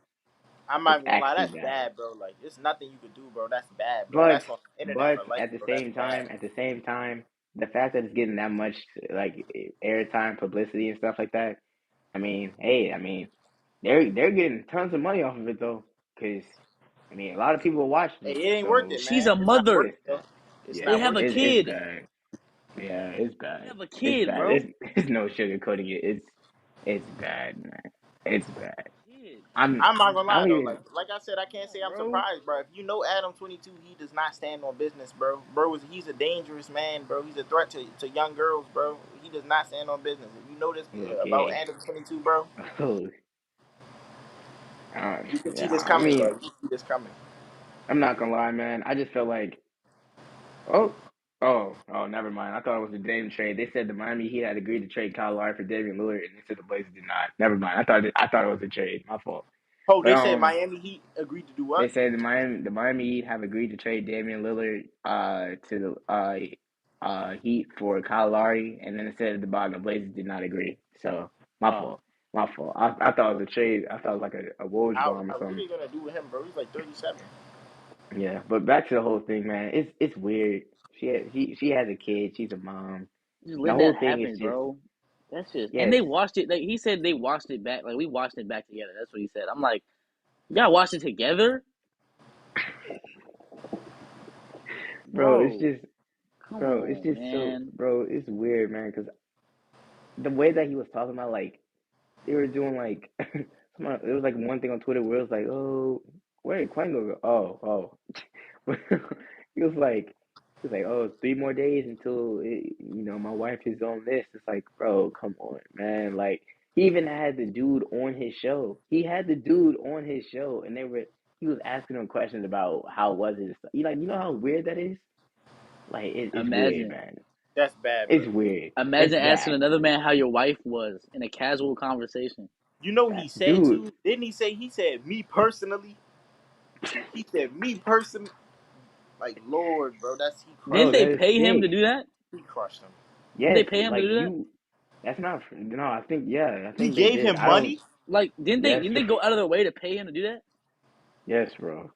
I'm not it's even gonna lie, actually that's bad. bad, bro. Like, there's nothing you could do, bro. That's bad, bro. But That's on the internet but for life, at the bro. That's same time, bad. the fact that it's getting that much like airtime, publicity, and stuff like that. I mean, hey, I mean, they're getting tons of money off of it though, because I mean, a lot of people are watching Hey, it. it ain't worth it, So She's man. a It's not worth mother. it, it's though. bad. It's They not Yeah, have worth a it. it's kid. bad. Yeah, it's They bad. have a It's kid, bad. bro. It's no sugarcoating it. It's bad, man. It's bad. Kid. I'm not gonna I lie don't though. even. Like I said, I Come can't say on, I'm bro. surprised, bro. If you know Adam 22, he does not stand on business, bro. He's a dangerous man, bro. He's a threat to young girls, bro. He does not stand on business. If you know this about Okay. Adam 22, bro, Oh, you can see yeah. this I coming, bro. mean, You can see this coming. I'm not gonna lie, man. I just feel like, oh, oh, never mind. I thought it was a Dame trade. They said the Miami Heat had agreed to trade Kyle Lowry for Damian Lillard, and they said the Blazers did not. Never mind. I thought it was a trade. My fault. Oh, But they said Miami Heat agreed to do they what? said the Miami Heat have agreed to trade Damian Lillard to the Heat for Kyle Lowry, and then it said at the bottom the Blazers did not agree. So my Oh, fault. My fault. I thought it was a trade. I thought it was like a Woj How, bomb or what are something. they gonna do with him, bro? He's like 37. Yeah, but back to the whole thing, man. It's weird. She has a kid. She's a mom. just The let whole that thing is happen, just bro. That's just, and yes, they watched it. Like he said, they watched it back. Like we watched it back together. That's what he said. I'm like, you gotta watch it together, bro. It's bro. just Come bro. It's on, just so man. bro. It's weird, man. Because the way that he was talking about, like they were doing, like there was like one thing on Twitter where it was like, oh, where did Kwengo go? He was like, oh, 3 more days until my wife is on this. It's like, bro, come on, man. Like he even had the dude on his show. He had the dude on his show, and he was asking him questions about how was it. You know how weird that is. Like it's weird, Imagine, man. That's bad, bro. It's weird. It's imagine asking bad, another man how your wife was in a casual conversation. You know what he said dude. too? Didn't he say? He said me personally. He said me personally. Like Lord, bro, he Didn't Bro, crushed they him. that is pay him to sick. do that? He crushed him. Did they Yes, pay him to like do that? you. That's not. No, I think yeah. I He think they gave did. him I don't. money. Like, Yes, didn't they go out of their way to pay him to do that? yes, bro.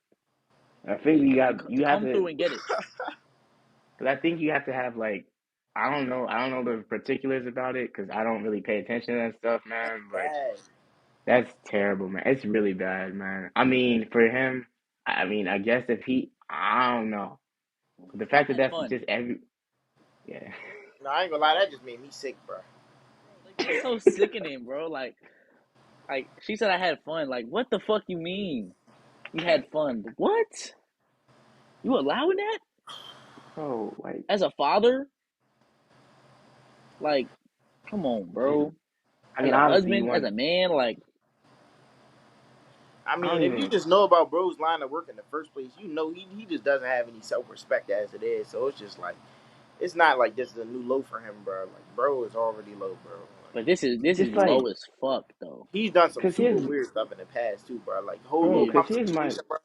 I think you To have come to. through and get it. Cause I think you have to have like. I don't know the particulars about it because I don't really pay attention to that stuff, That's man. But bad. that's terrible, man. It's really bad, man. I mean, for him, I mean, I guess if I don't know. The He fact that had that's fun. just every, yeah. No, I ain't gonna lie. That just made me sick, bro. Bro, like that's so sickening, bro. Like she said I had fun. Like, what the fuck you mean? You had fun. What? You allowing that? Bro, like, As a father? Like, come on, just, bro. I As mean, a honestly, you husband, as want, a man, like I I don't mean, if you even, just know about bro's line of work in the first place, you know he just doesn't have any self respect as it is. So it's just like it's not like this is a new low for him, bro. Like bro is already low, bro. Like, but this is just low like, as fuck though. he's done some cause super here's, weird stuff in the past too, bro. Like the whole bro, little Yeah. cause pump here's my, situation, bro.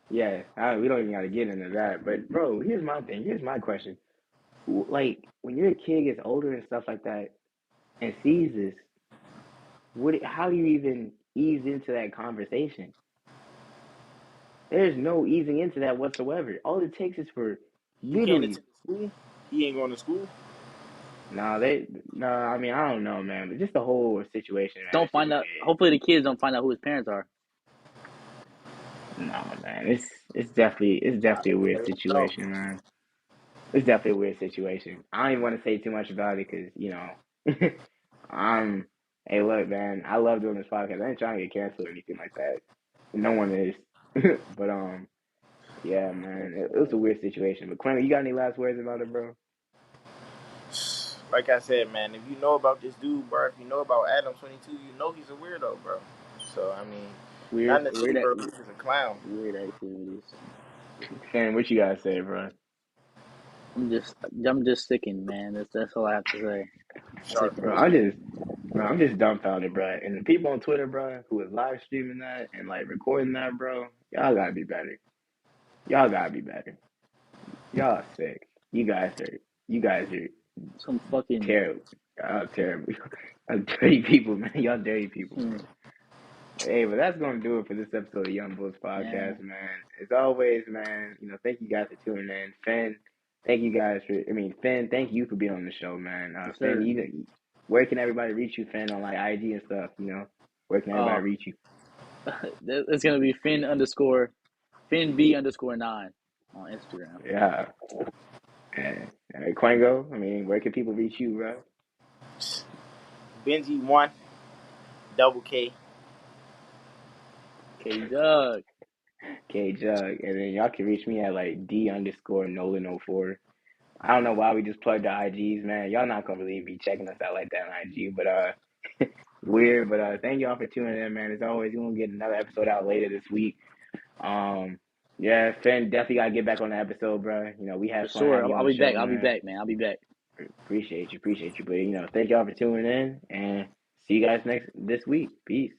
yeah, we don't even gotta get into that, but bro, here's my thing, here's my question. Like, when your kid gets older and stuff like that and sees this, how do you even ease into that conversation? There's no easing into that whatsoever. All it takes is for He can't literally, attend school. He ain't going to school. No, I mean, I don't know, man, but just the whole situation, man, Don't it's just find out. weird. Hopefully, the kids don't find out who his parents are. No, man, it's definitely a weird No. situation, man. It's definitely a weird situation. I don't even want to say too much about it because I'm. Hey, look, man, I love doing this podcast. I ain't trying to get canceled or anything like that. No one is. But yeah, man, it was a weird situation. But Quinn, you got any last words about it, bro? Like I said, man, if you know about this dude, bro, if you know about Adam 22, you know he's a weirdo, bro. So I mean, not Weird, necessarily, bro. He's just a clown. weird activities. Finn, what you gotta say, bro? I'm just sickened, man. That's all I have to say. Sharp. Sickened. Bro, I'm just dumbfounded, bro. And the people on Twitter, bro, who is live streaming that and like recording that, bro, y'all gotta be better. Y'all gotta be better. Y'all are sick. You guys are Some fucking. terrible. Y'all terrible. Y'all dirty people, man. Y'all dirty people, bro. Hey, but that's gonna do it for this episode of Youngbouls Yeah. Podcast, man. As always, man, thank you guys for tuning in. Finn, thank you guys for Finn, thank you for being on the show, man. Yes, Finn, sir. where can everybody reach you, Finn, on like IG and stuff, Where can everybody Oh, reach you? it's gonna be Finn B_9 on Instagram. Yeah. Kwengo, where can people reach you, bro? Benji one, double K. K Jug. K Jug. And then y'all can reach me at like D_Nolan04. I don't know why we just plugged the IGs, man. Y'all not gonna really be checking us out like that on IG, but weird. But thank y'all for tuning in, man. As always, you're gonna get another episode out later this week. Yeah, Finn, definitely gotta get back on the episode, bro. We For had fun sure. having you on I'll the be back. show, I'll be man. back, man. I'll be back. Appreciate you. But thank y'all for tuning in and see you guys this week. Peace.